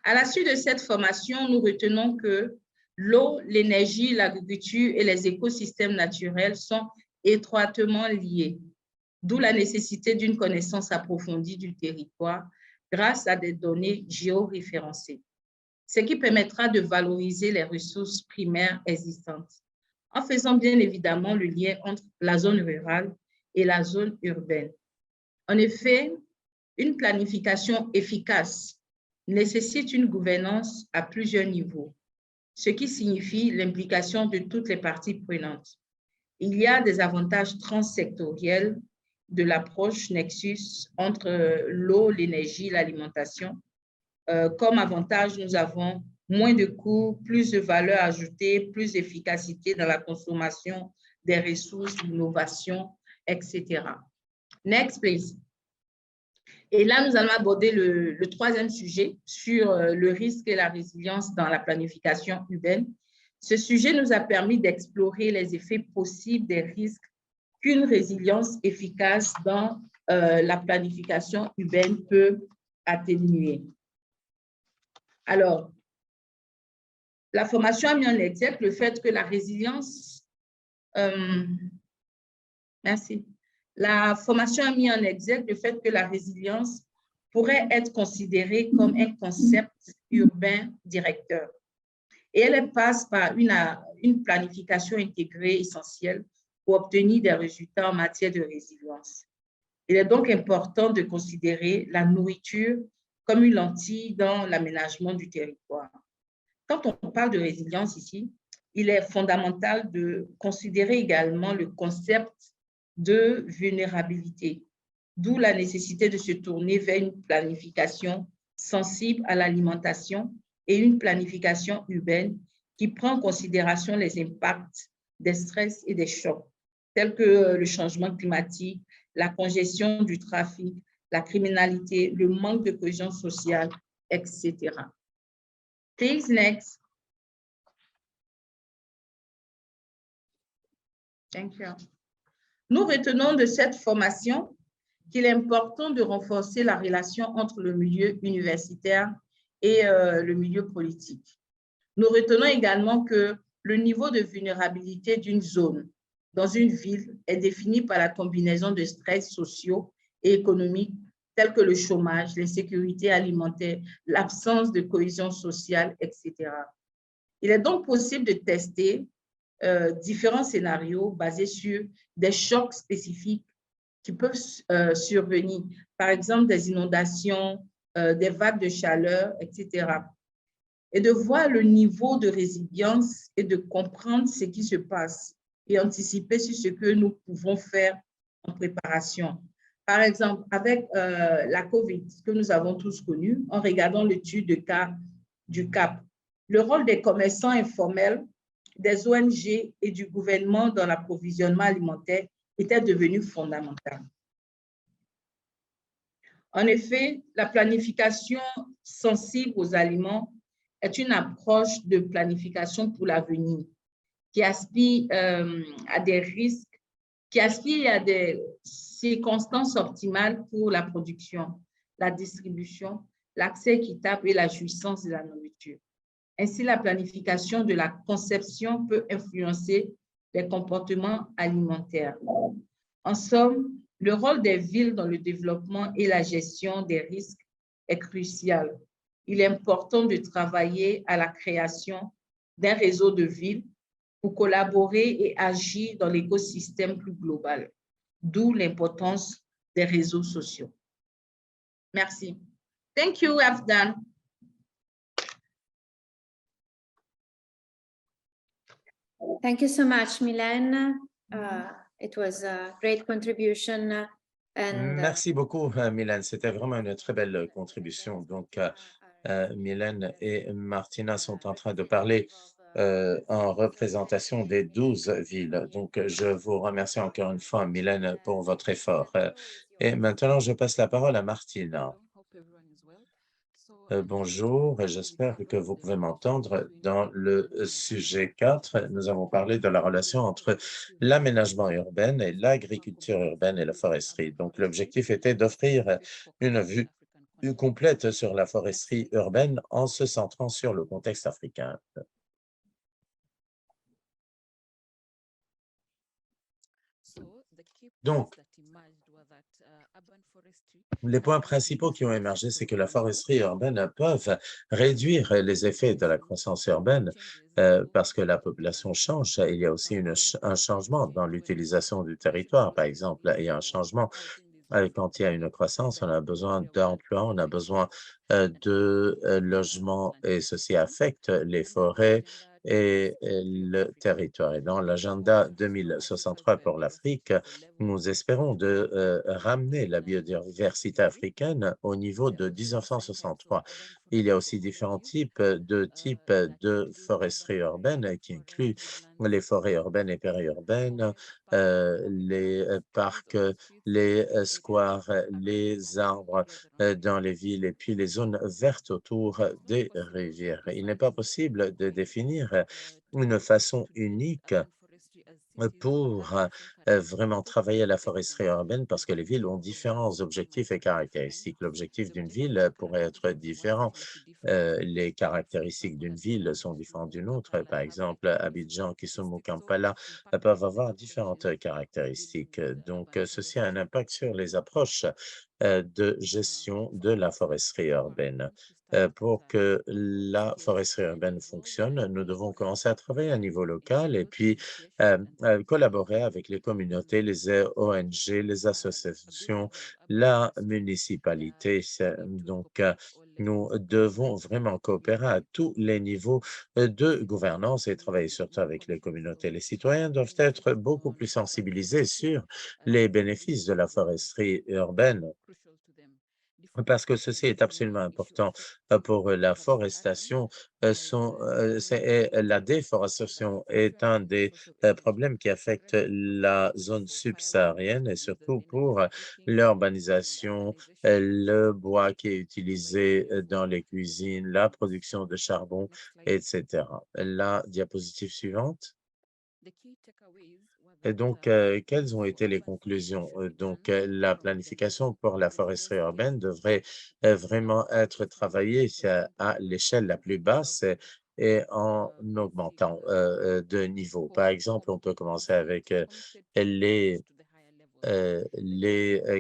D: À la suite de cette formation, nous retenons que l'eau, l'énergie, l'agriculture et les écosystèmes naturels sont étroitement liés, d'où la nécessité d'une connaissance approfondie du territoire grâce à des données géoréférencées, ce qui permettra de valoriser les ressources primaires existantes, en faisant bien évidemment le lien entre la zone rurale et la zone urbaine. En effet, une planification efficace nécessite une gouvernance à plusieurs niveaux, ce qui signifie l'implication de toutes les parties prenantes. Il y a des avantages transsectoriels de l'approche Nexus entre l'eau, l'énergie, l'alimentation. Comme avantage, nous avons moins de coûts, plus de valeur ajoutée, plus d'efficacité dans la consommation des ressources, l'innovation, etc. Next, please. Et là, nous allons aborder le troisième sujet sur le risque et la résilience dans la planification urbaine. Ce sujet nous a permis d'explorer les effets possibles des risques qu'une résilience efficace dans la planification urbaine peut atténuer. Alors, la formation a mis en exergue le fait que la résilience... merci. La formation a mis en exergue le fait que la résilience pourrait être considérée comme un concept urbain directeur. Et elle passe par une planification intégrée essentielle pour obtenir des résultats en matière de résilience. Il est donc important de considérer la nourriture comme une lentille dans l'aménagement du territoire. Quand on parle de résilience ici, il est fondamental de considérer également le concept de vulnérabilité, d'où la nécessité de se tourner vers une planification sensible à l'alimentation et une planification urbaine qui prend en considération les impacts des stress et des chocs, tels que le changement climatique, la congestion du trafic, la criminalité, le manque de cohésion sociale, etc. Please, next. Thank you. Nous retenons de cette formation qu'il est important de renforcer la relation entre le milieu universitaire et le milieu politique. Nous retenons également que le niveau de vulnérabilité d'une zone dans une ville est défini par la combinaison de stress sociaux et économiques tels que le chômage, l'insécurité alimentaire, l'absence de cohésion sociale, etc. Il est donc possible de tester différents scénarios basés sur des chocs spécifiques qui peuvent survenir, par exemple des inondations, des vagues de chaleur, etc. Et de voir le niveau de résilience et de comprendre ce qui se passe et anticiper sur ce que nous pouvons faire en préparation. Par exemple, avec la COVID que nous avons tous connue, en regardant l'étude de cas du CAP, le rôle des commerçants informels, des ONG et du gouvernement dans l'approvisionnement alimentaire était devenu fondamental. En effet, la planification sensible aux aliments est une approche de planification pour l'avenir qui aspire à des risques, qui aspire à des circonstances optimales pour la production, la distribution, l'accès équitable et la jouissance de la nourriture. Ainsi, la planification de la conception peut influencer les comportements alimentaires. En somme, le rôle des villes dans le développement et la gestion des risques est crucial. Il est important de travailler à la création d'un réseau de villes pour collaborer et agir dans l'écosystème plus global, d'où l'importance des réseaux sociaux. Merci. Thank you, I've done.
B: Thank you so much, Mylène. It was a great contribution.
A: Merci beaucoup, Mylène. C'était vraiment une très belle contribution. Donc, Mylène et Martina sont en train de parler en représentation des 12 villes. Donc, je vous remercie encore une fois, Mylène, pour votre effort. Et maintenant, je passe la parole à Martina. Bonjour, et j'espère que vous pouvez m'entendre. Dans le sujet 4, nous avons parlé de la relation entre l'aménagement urbain et l'agriculture urbaine et la foresterie. Donc, l'objectif était d'offrir une vue complète sur la foresterie urbaine en se centrant sur le contexte africain. Donc, les points principaux qui ont émergé, c'est que la foresterie urbaine peuvent réduire les effets de la croissance urbaine parce que la population change. Il y a aussi un changement dans l'utilisation du territoire, par exemple. Il y a un changement quand il y a une croissance, on a besoin d'emplois, on a besoin de logements et ceci affecte les forêts et le territoire. Et dans l'agenda 2063 pour l'Afrique, nous espérons de ramener la biodiversité africaine au niveau de 1963. Il y a aussi différents types de foresterie urbaine qui incluent les forêts urbaines et périurbaines, les parcs, les squares, les arbres dans les villes et puis les zones vertes autour des rivières. Il n'est pas possible de définir une façon unique pour vraiment travailler la foresterie urbaine parce que les villes ont différents objectifs et caractéristiques. L'objectif d'une ville pourrait être différent. Les caractéristiques d'une ville sont différentes d'une autre. Par exemple, Abidjan, Kisumu, Kampala peuvent avoir différentes caractéristiques. Donc, ceci a un impact sur les approches de gestion de la foresterie urbaine. Pour que la foresterie urbaine fonctionne, nous devons commencer à travailler à niveau local et puis collaborer avec les communautés, les ONG, les associations, la municipalité. Donc, nous devons vraiment coopérer à tous les niveaux de gouvernance et travailler surtout avec les communautés. Les citoyens doivent être beaucoup plus sensibilisés sur les bénéfices de la foresterie urbaine parce que ceci est absolument important pour la forestation. La déforestation est un des problèmes qui affecte la zone subsaharienne et surtout pour l'urbanisation, le bois qui est utilisé dans les cuisines, la production de charbon, etc. La diapositive suivante. Et donc, quelles ont été les conclusions? Donc, la planification pour la foresterie urbaine devrait vraiment être travaillée à l'échelle la plus basse et en augmentant de niveau. Par exemple, on peut commencer avec les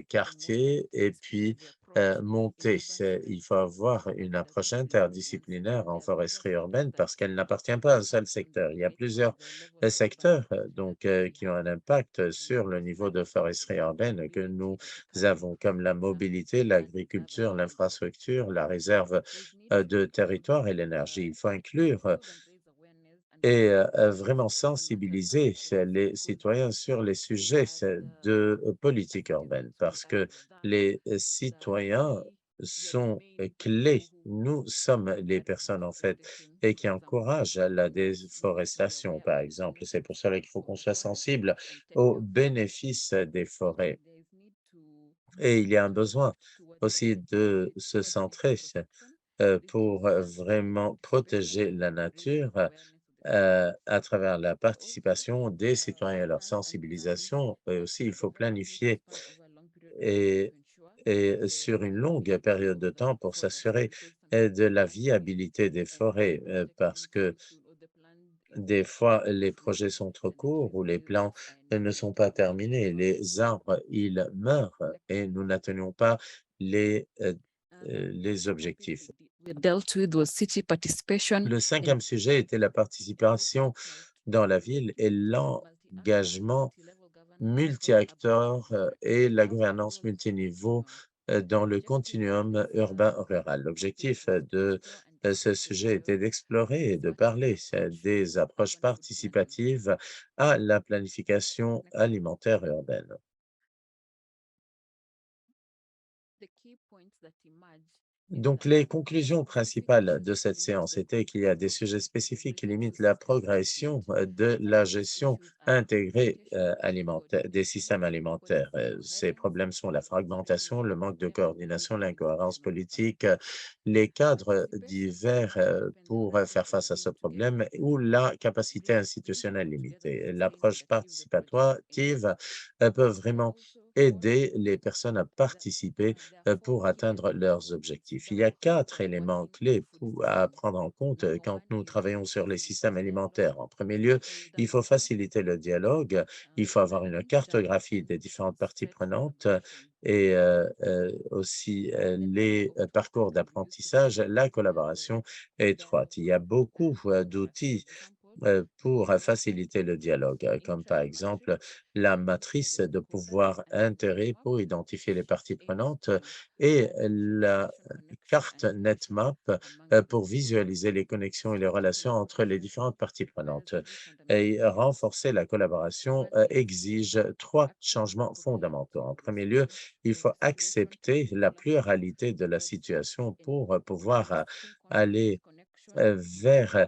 A: quartiers et puis monter. Il faut avoir une approche interdisciplinaire en foresterie urbaine parce qu'elle n'appartient pas à un seul secteur. Il y a plusieurs secteurs qui ont un impact sur le niveau de foresterie urbaine que nous avons, comme la mobilité, l'agriculture, l'infrastructure, la réserve de territoire et l'énergie. Il faut inclure et vraiment sensibiliser les citoyens sur les sujets de politique urbaine parce que les citoyens sont clés. Nous sommes les personnes, en fait, et qui encouragent la déforestation, par exemple. C'est pour cela qu'il faut qu'on soit sensible aux bénéfices des forêts. Et il y a un besoin aussi de se centrer pour vraiment protéger la nature à travers la participation des citoyens et leur sensibilisation. Et aussi, il faut planifier et, et sur une longue période de temps pour s'assurer de la viabilité des forêts parce que Des fois, les projets sont trop courts ou les plans ne sont pas terminés. Les arbres, ils meurent et nous n'atteignons pas les objectifs.
E: We dealt with was city participation
A: Le cinquième sujet était la participation dans la ville et l'engagement multi-acteurs et la gouvernance multiniveau dans le continuum urbain-rural. L'objectif de ce sujet était d'explorer et de parler des approches participatives à la planification alimentaire urbaine.
E: the key points that emerged
A: Donc, les conclusions principales de cette séance étaient qu'il y a des sujets spécifiques qui limitent la progression de la gestion intégrée alimentaire, des systèmes alimentaires. Ces problèmes sont la fragmentation, le manque de coordination, l'incohérence politique, les cadres divers pour faire face à ce problème ou la capacité institutionnelle limitée. L'approche participative peut vraiment aider les personnes à participer pour atteindre leurs objectifs. Il y a 4 éléments clés à prendre en compte quand nous travaillons sur les systèmes alimentaires. En premier lieu, il faut faciliter le dialogue, il faut avoir une cartographie des différentes parties prenantes et aussi les parcours d'apprentissage, la collaboration étroite. Il y a beaucoup d'outils pour faciliter le dialogue, comme par exemple la matrice de pouvoir intérêt pour identifier les parties prenantes et la carte NetMap pour visualiser les connexions et les relations entre les différentes parties prenantes. Et renforcer la collaboration exige 3 changements fondamentaux. En premier lieu, il faut accepter la pluralité de la situation pour pouvoir aller vers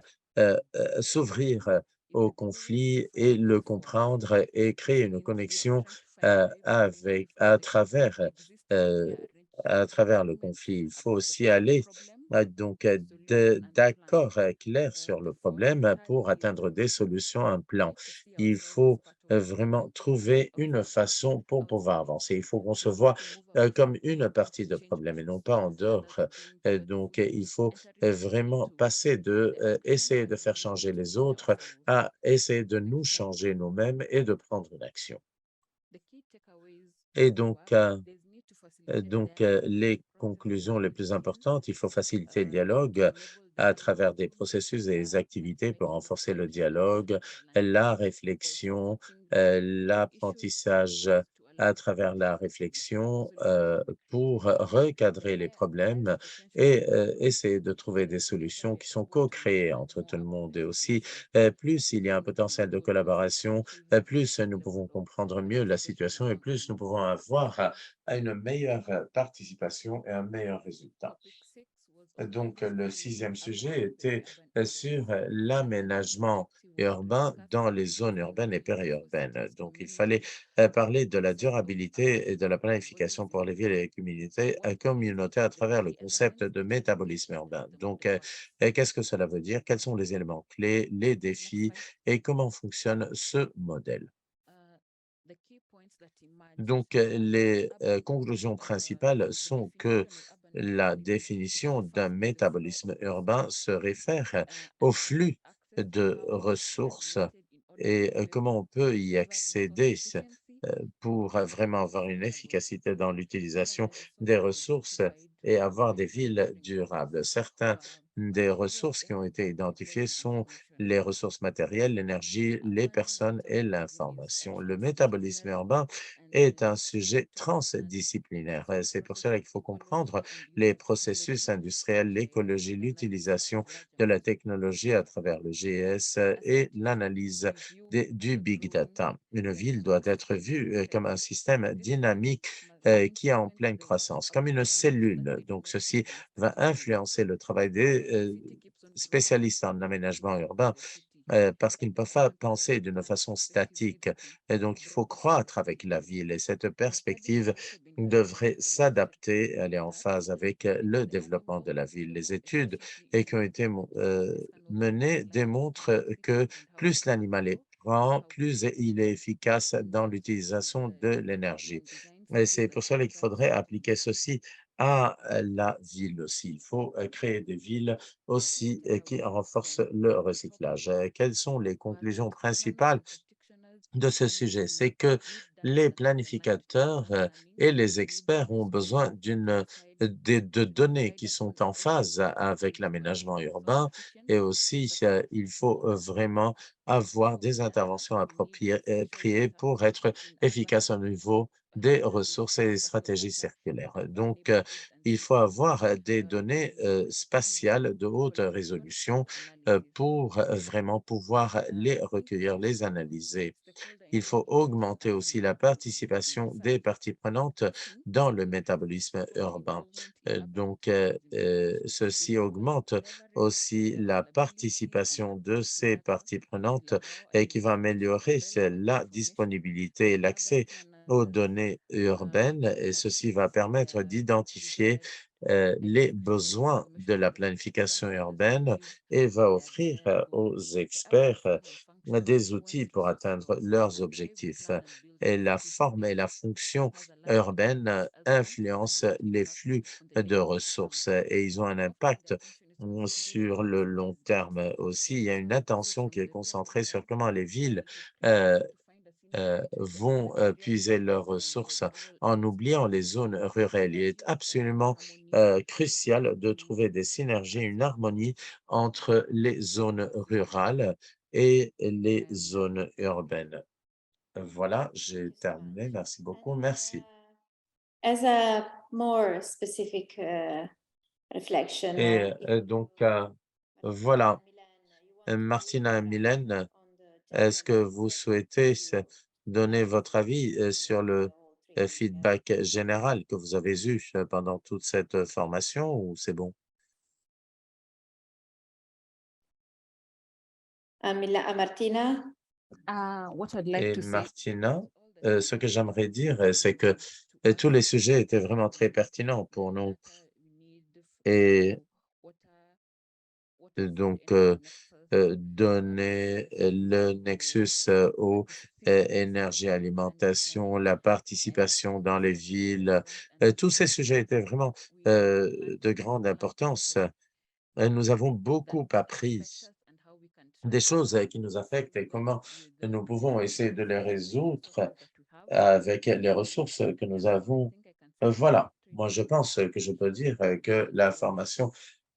A: s'ouvrir au conflit et le comprendre et créer une connexion avec heu, à travers le conflit. Il faut aussi aller donc d'accords clairs sur le problème pour atteindre des solutions, un plan. Il faut vraiment trouver une façon pour pouvoir avancer. Il faut qu'on se voit comme une partie de problème et non pas en dehors. Donc il faut vraiment passer de essayer de faire changer les autres à essayer de nous changer nous-mêmes et de prendre une action.
E: the key takeaways
A: Et donc,
E: were there's need to facilitate
A: les conclusions les plus importantes, il faut faciliter le dialogue à travers des processus et des activités pour renforcer le dialogue, la réflexion, l'apprentissage à travers la réflexion pour recadrer les problèmes et essayer de trouver des solutions qui sont co-créées entre tout le monde. Et aussi, plus il y a un potentiel de collaboration, plus nous pouvons comprendre mieux la situation et plus nous pouvons avoir une meilleure participation et un meilleur résultat. Donc, le sixième sujet était sur l'aménagement urbain dans les zones urbaines et périurbaines. Donc, il fallait parler de la durabilité et de la planification pour les villes et les communautés à travers le concept de métabolisme urbain. Donc, qu'est-ce que cela veut dire? Quels sont les éléments clés, les défis et comment fonctionne ce modèle? Donc, les conclusions principales sont que la définition d'un métabolisme urbain se réfère au flux de ressources et comment on peut y accéder pour vraiment avoir une efficacité dans l'utilisation des ressources et avoir des villes durables. Certains des ressources qui ont été identifiées sont les ressources matérielles, l'énergie, les personnes et l'information. Le métabolisme urbain est un sujet transdisciplinaire. C'est pour cela qu'il faut comprendre les processus industriels, l'écologie, l'utilisation de la technologie à travers le GS et l'analyse du big data. Une ville doit être vue comme un système dynamique qui est en pleine croissance, comme une cellule. Donc, ceci va influencer le travail des spécialistes en aménagement urbain parce qu'ils ne peuvent pas penser d'une façon statique. Et donc, il faut croître avec la ville et cette perspective devrait s'adapter, elle est en phase avec le développement de la ville. Les études qui ont été menées démontrent que plus l'animal est grand, plus il est efficace dans l'utilisation de l'énergie. Et c'est pour cela qu'il faudrait appliquer ceci à la ville aussi. Il faut créer des villes aussi qui renforcent le recyclage. Quelles sont les conclusions principales de ce sujet? C'est que les planificateurs et les experts ont besoin de données qui sont en phase avec l'aménagement urbain et aussi il faut vraiment avoir des interventions appropriées pour être efficace au niveau des ressources et des stratégies circulaires. Donc, il faut avoir des données spatiales de haute résolution pour vraiment pouvoir les recueillir, les analyser. Il faut augmenter aussi la participation des parties prenantes dans le métabolisme urbain. Ceci augmente aussi la participation de ces parties prenantes et qui va améliorer la disponibilité et l'accès aux données urbaines et ceci va permettre d'identifier les besoins de la planification urbaine et va offrir aux experts des outils pour atteindre leurs objectifs. Et la forme et la fonction urbaine influencent les flux de ressources et ils ont un impact sur le long terme aussi. Il y a une attention qui est concentrée sur comment les villes euh, vont puiser leurs ressources en oubliant les zones rurales. Il est absolument crucial de trouver des synergies, une harmonie entre les zones rurales et les zones urbaines. Voilà, j'ai terminé. Merci beaucoup. Merci.
B: As a more specific reflection.
A: Et voilà, Martina et Mylène, est-ce que vous souhaitez donner votre avis sur le feedback général que vous avez eu pendant toute cette formation ou c'est bon?
B: Martina?
E: What I'd like
A: Et
E: to say
A: Martina, ce que j'aimerais dire, c'est que tous les sujets étaient vraiment très pertinents pour nous. Et donc, donner le nexus aux énergies, alimentation, la participation dans les villes, tous ces sujets étaient vraiment de grande importance. Nous avons beaucoup appris des choses qui nous affectent et comment nous pouvons essayer de les résoudre avec les ressources que nous avons. Voilà, moi je pense que je peux dire que la formation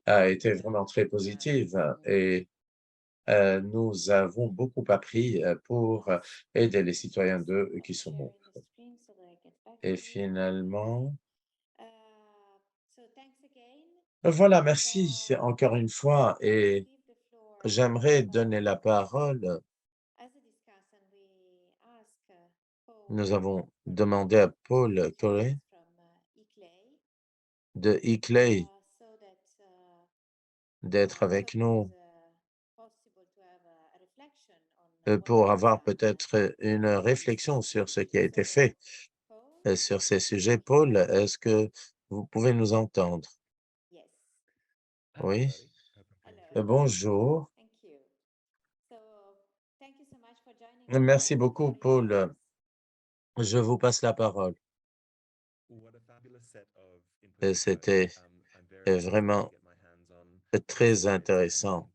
A: a été vraiment très positive et nous avons beaucoup appris pour aider les citoyens qui sont nôtres. Et finalement, voilà, merci encore une fois et j'aimerais donner la parole. Nous avons demandé à Paul Corey de ICLEI d'être avec nous pour avoir peut-être une réflexion sur ce qui a été fait sur ces sujets. Paul, est-ce que vous pouvez nous entendre? Oui. Bonjour. Merci beaucoup, Paul. Je vous passe la parole. C'était vraiment très intéressant.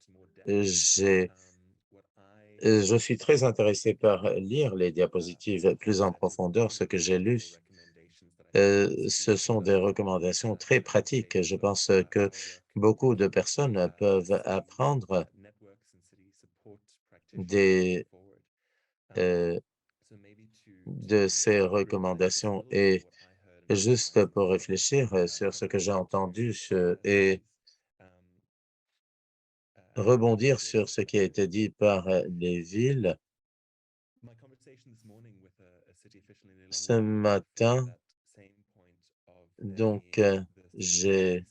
A: J'ai Je suis très intéressé par lire les diapositives plus en profondeur. Ce que j'ai lu, ce sont des recommandations très pratiques. Je pense que beaucoup de personnes peuvent apprendre des, euh, de ces recommandations. Et juste pour réfléchir sur ce que j'ai entendu et rebondir sur ce qui a été dit par les villes, ce matin, donc, j'ai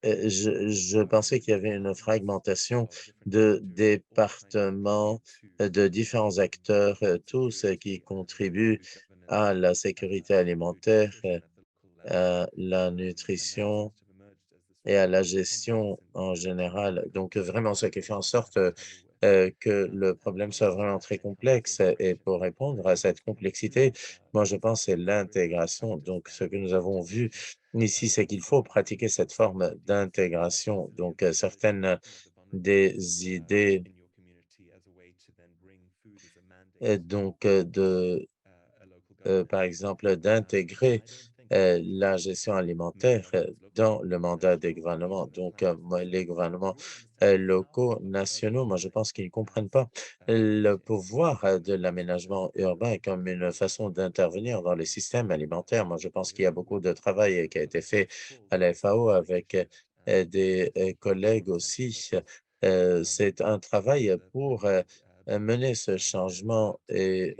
A: je pensais qu'il y avait une fragmentation de départements, de différents acteurs, tous qui contribuent à la sécurité alimentaire, à la nutrition et à la gestion en général. Donc, vraiment, ce qui fait en sorte que le problème soit vraiment très complexe. Et pour répondre à cette complexité, moi, je pense que c'est l'intégration. Donc, ce que nous avons vu ici, c'est qu'il faut pratiquer cette forme d'intégration. Donc, certaines des idées, par exemple, d'intégrer la gestion alimentaire dans le mandat des gouvernements. Donc, les gouvernements locaux, nationaux, moi, je pense qu'ils ne comprennent pas le pouvoir de l'aménagement urbain comme une façon d'intervenir dans les systèmes alimentaires. Moi, je pense qu'il y a beaucoup de travail qui a été fait à la FAO avec des collègues aussi. C'est un travail pour mener ce changement et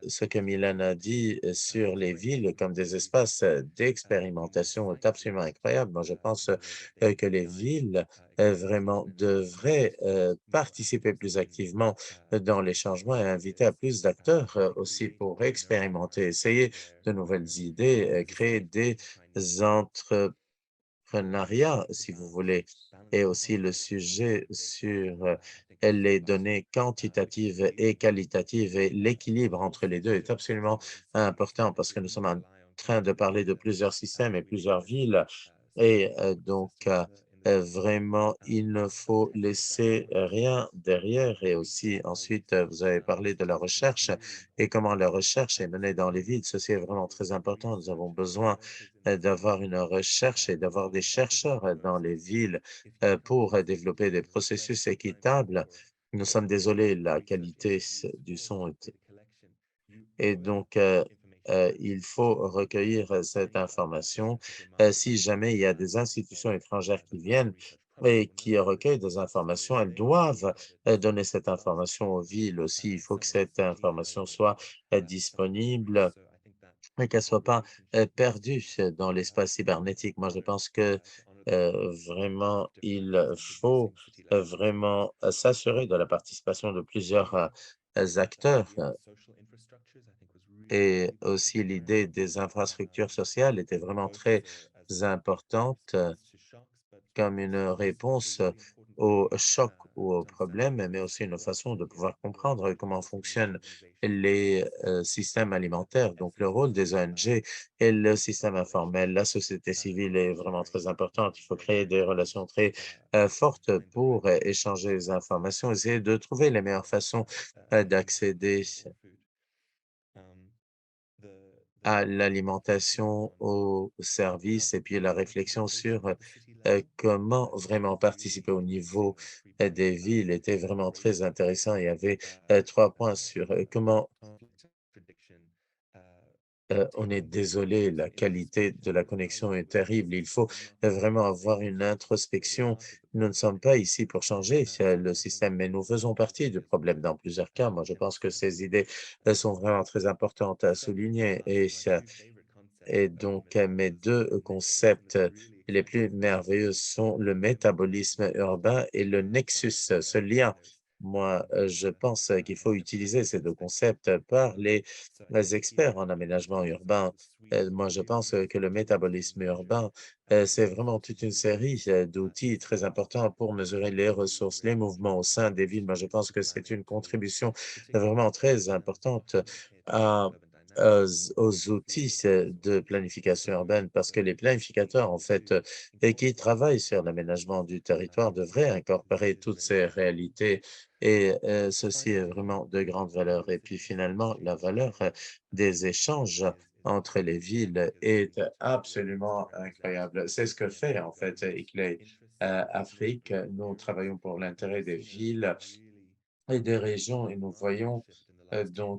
A: ce que Milan a dit sur les villes comme des espaces d'expérimentation est absolument incroyable. Moi, je pense que les villes vraiment devraient participer plus activement dans les changements et inviter à plus d'acteurs aussi pour expérimenter, essayer de nouvelles idées, créer des entrepreneuriats, si vous voulez, et aussi le sujet sur les données quantitatives et qualitatives et l'équilibre entre les deux est absolument important parce que nous sommes en train de parler de plusieurs systèmes et plusieurs villes et vraiment, il ne faut laisser rien derrière et aussi ensuite, vous avez parlé de la recherche et comment la recherche est menée dans les villes. Ceci est vraiment très important. Nous avons besoin d'avoir une recherche et d'avoir des chercheurs dans les villes pour développer des processus équitables. Nous sommes désolés, la qualité du son est et donc, il faut recueillir cette information. Si jamais il y a des institutions étrangères qui viennent et qui recueillent des informations, elles doivent donner cette information aux villes aussi. Il faut que cette information soit disponible et qu'elle soit pas perdue dans l'espace cybernétique. Moi, je pense que vraiment, il faut vraiment s'assurer de la participation de plusieurs acteurs et aussi l'idée des infrastructures sociales était vraiment très importante comme une réponse au choc ou au problème, mais aussi une façon de pouvoir comprendre comment fonctionnent les systèmes alimentaires. Donc, le rôle des ONG et le système informel, la société civile est vraiment très importante. Il faut créer des relations très fortes pour échanger les informations, essayer de trouver les meilleures façons d'accéder à l'alimentation, aux services et puis la réflexion sur comment vraiment participer au niveau des villes était vraiment très intéressant. Il y avait 3 points sur comment on est désolé, la qualité de la connexion est terrible. Il faut vraiment avoir une introspection. Nous ne sommes pas ici pour changer le système, mais nous faisons partie du problème dans plusieurs cas. Moi, je pense que ces idées sont vraiment très importantes à souligner et donc, mes 2 concepts les plus merveilleux sont le métabolisme urbain et le nexus, ce lien. Moi, je pense qu'il faut utiliser ces 2 concepts par les experts en aménagement urbain. Moi, je pense que le métabolisme urbain, c'est vraiment toute une série d'outils très importants pour mesurer les ressources, les mouvements au sein des villes. Moi, je pense que c'est une contribution vraiment très importante à aux outils de planification urbaine parce que les planificateurs, en fait, et qui travaillent sur l'aménagement du territoire devraient incorporer toutes ces réalités et ceci est vraiment de grande valeur. Et puis finalement, la valeur des échanges entre les villes est absolument incroyable. C'est ce que fait en fait ICLEI Afrique. Nous travaillons pour l'intérêt des villes et des régions et nous voyons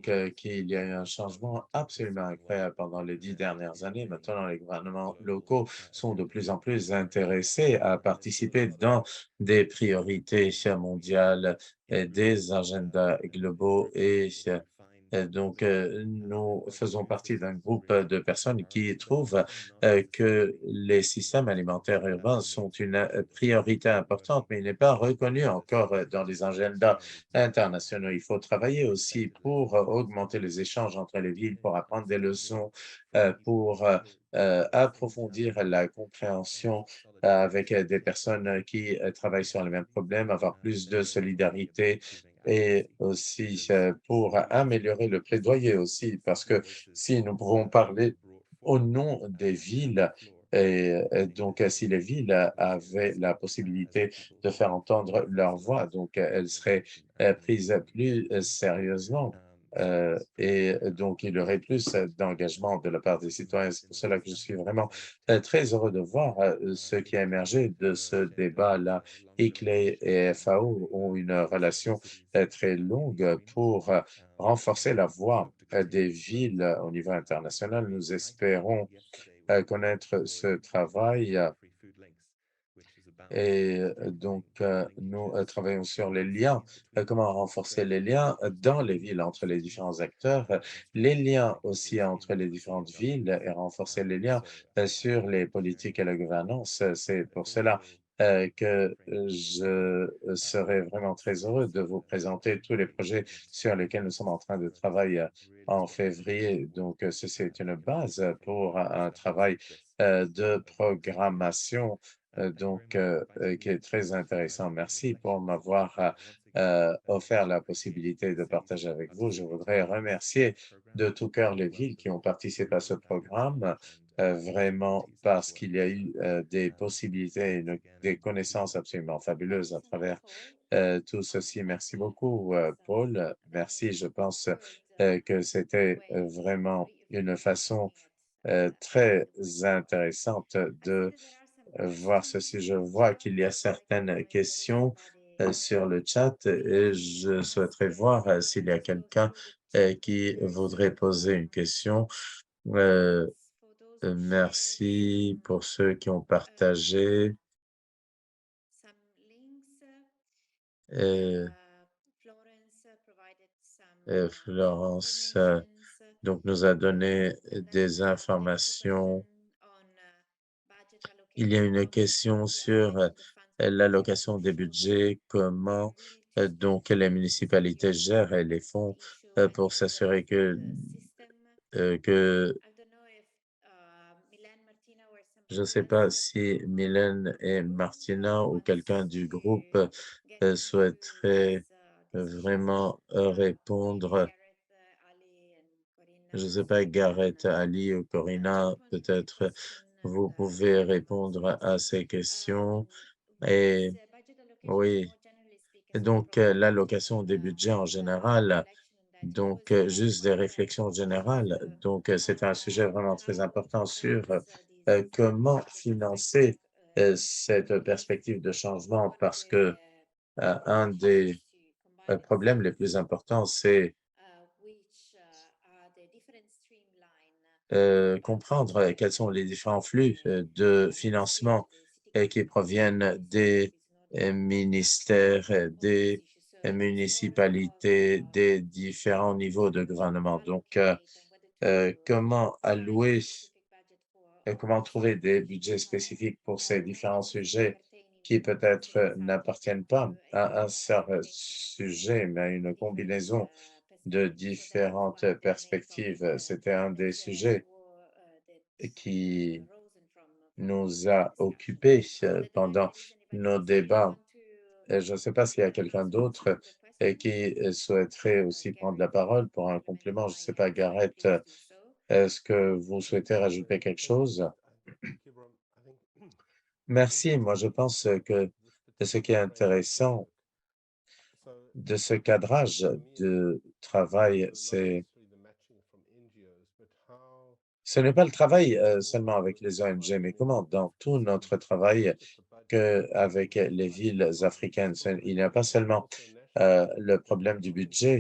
A: qu'il y a eu un changement absolument incroyable pendant les 10 dernières années. Maintenant, les gouvernements locaux sont de plus en plus intéressés à participer dans des priorités mondiales, des agendas globaux nous faisons partie d'un groupe de personnes qui trouvent que les systèmes alimentaires urbains sont une priorité importante, mais il n'est pas reconnu encore dans les agendas internationaux. Il faut travailler aussi pour augmenter les échanges entre les villes, pour apprendre des leçons, pour approfondir la compréhension avec des personnes qui travaillent sur les mêmes problèmes, avoir plus de solidarité et aussi pour améliorer le plaidoyer aussi, parce que si nous pouvons parler au nom des villes, et donc si les villes avaient la possibilité de faire entendre leur voix, donc elles seraient prises plus sérieusement. Et donc, il y aurait plus d'engagement de la part des citoyens. C'est pour cela que je suis vraiment très heureux de voir ce qui a émergé de ce débat-là. ICLEI et FAO ont une relation très longue pour renforcer la voix des villes au niveau international. Nous espérons connaître ce travail et donc, nous travaillons sur les liens, comment renforcer les liens dans les villes entre les différents acteurs, les liens aussi entre les différentes villes et renforcer les liens sur les politiques et la gouvernance. C'est pour cela que je serai vraiment très heureux de vous présenter tous les projets sur lesquels nous sommes en train de travailler en février. Donc, ceci est une base pour un travail de programmation qui est très intéressant. Merci pour m'avoir offert la possibilité de partager avec vous. Je voudrais remercier de tout cœur les villes qui ont participé à ce programme, vraiment parce qu'il y a eu des possibilités et des connaissances absolument fabuleuses à travers tout ceci. Merci beaucoup, Paul. Merci. Je pense que c'était vraiment une façon très intéressante de voir ceci. Je vois qu'il y a certaines questions sur le chat et je souhaiterais voir s'il y a quelqu'un qui voudrait poser une question. Euh, Merci pour ceux qui ont partagé. Euh, Florence donc nous a donné des informations. Il y a une question sur l'allocation des budgets, comment donc les municipalités gèrent les fonds pour s'assurer que je ne sais pas si Mylène et Martina ou quelqu'un du groupe souhaiterait vraiment répondre. Je ne sais pas, Gareth, Ali ou Corinna, peut-être vous pouvez répondre à ces questions. Et oui, et donc l'allocation des budgets en général, donc juste des réflexions générales. Donc c'est un sujet vraiment très important sur comment financer cette perspective de changement parce que un des problèmes les plus importants, c'est comprendre quels sont les différents flux de financement qui proviennent des ministères, des municipalités, des différents niveaux de gouvernement. Donc, comment allouer et comment trouver des budgets spécifiques pour ces différents sujets qui peut-être n'appartiennent pas à un seul sujet, mais à une combinaison de différentes perspectives. C'était un des sujets qui nous a occupés pendant nos débats. Et je ne sais pas s'il y a quelqu'un d'autre qui souhaiterait aussi prendre la parole pour un complément. Je ne sais pas, Gareth, est-ce que vous souhaitez rajouter quelque chose? Merci. Moi, je pense que ce qui est intéressant de ce cadrage de travail, ce n'est pas le travail seulement avec les ONG, mais comment dans tout notre travail qu'avec les villes africaines, il n'y a pas seulement le problème du budget,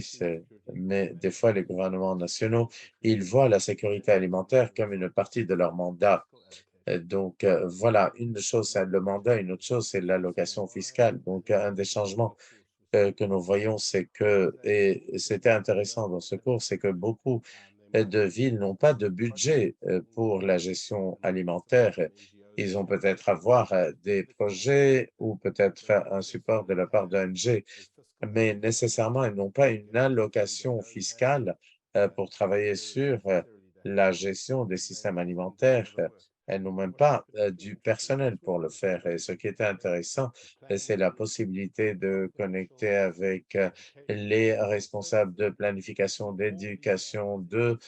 A: mais des fois les gouvernements nationaux, ils voient la sécurité alimentaire comme une partie de leur mandat. Donc voilà, une chose c'est le mandat, une autre chose c'est l'allocation fiscale. Donc un des changements que nous voyons, c'est que, et c'était intéressant dans ce cours, c'est que beaucoup de villes n'ont pas de budget pour la gestion alimentaire. Ils ont peut-être avoir des projets ou peut-être un support de la part d'ONG, mais nécessairement, ils n'ont pas une allocation fiscale pour travailler sur la gestion des systèmes alimentaires. Elles n'ont même pas du personnel pour le faire. Et ce qui était intéressant, c'est la possibilité de connecter avec les responsables de planification, d'éducation, de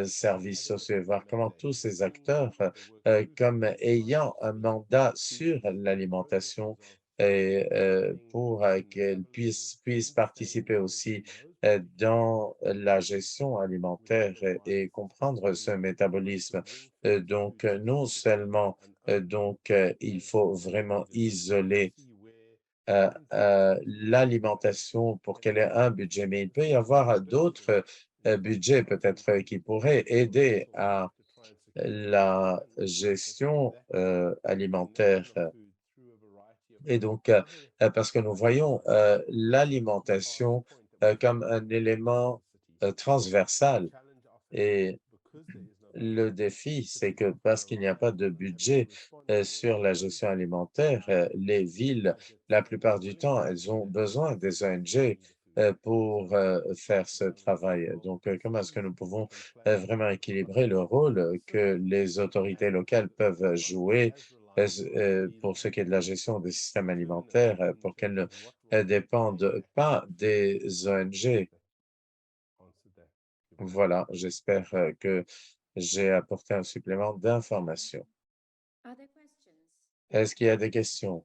A: services sociaux, et voir comment tous ces acteurs, comme ayant un mandat sur l'alimentation et pour qu'elles puissent participer aussi dans la gestion alimentaire et comprendre ce métabolisme. Donc, non seulement il faut vraiment isoler l'alimentation pour qu'elle ait un budget, mais il peut y avoir d'autres budgets peut-être qui pourraient aider à la gestion alimentaire. Et donc, parce que nous voyons l'alimentation comme un élément transversal. Et le défi, c'est que parce qu'il n'y a pas de budget sur la gestion alimentaire, les villes, la plupart du temps, elles ont besoin des ONG pour faire ce travail. Donc, comment est-ce que nous pouvons vraiment équilibrer le rôle que les autorités locales peuvent jouer pour ce qui est de la gestion des systèmes alimentaires, pour qu'elles ne dépendent pas des ONG? Voilà, j'espère que j'ai apporté un supplément d'information.
B: Other questions?
A: Est-ce qu'il y a des questions?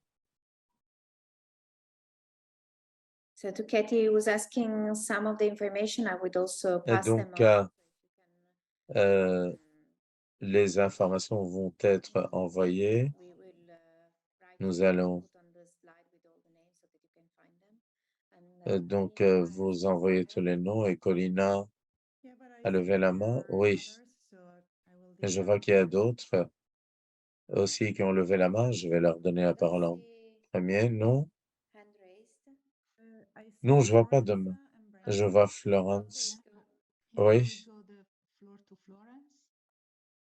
B: So to Katie who was asking some of the information, I would also pass them
A: Donc,
B: on.
A: euh, les informations vont être envoyées.
B: We will write
A: Nous
B: them and
A: allons
B: put on the slide with all the names so that you can find them. And
A: donc
B: Colina
A: vous
B: has
A: envoyer tous
B: raised
A: les
B: her
A: noms.
B: hand.
A: Et Colina
F: Yeah, but I
A: a levé
F: see
A: la
F: there
A: main.
F: are
A: Oui,
F: others, so I will
A: je
F: give
A: vois
F: them
A: qu'il y a
F: first.
A: d'autres aussi qui ont levé la main. Je vais leur donner la
B: I don't
A: parole en
B: see
A: premier. Non,
B: hand raised.
F: I
A: non,
F: see
A: je vois pas de
F: Florence
A: main.
F: and
A: Je
F: Brenda.
A: vois
B: Yeah,
A: Florence.
F: Yeah, I will
A: Oui,
F: go the floor to Florence.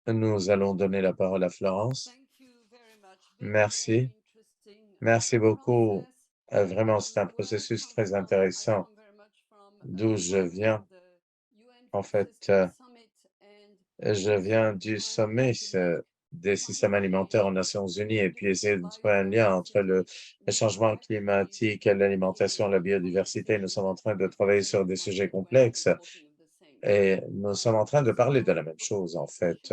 A: nous allons donner la parole à Florence. Merci. Merci beaucoup. Vraiment, c'est un processus très intéressant d'où je viens. En fait, je viens du sommet des systèmes alimentaires aux Nations Unies et puis essayer de trouver un lien entre le changement climatique, l'alimentation, la biodiversité. Nous sommes en train de travailler sur des sujets complexes et nous sommes en train de parler de la même chose, en fait.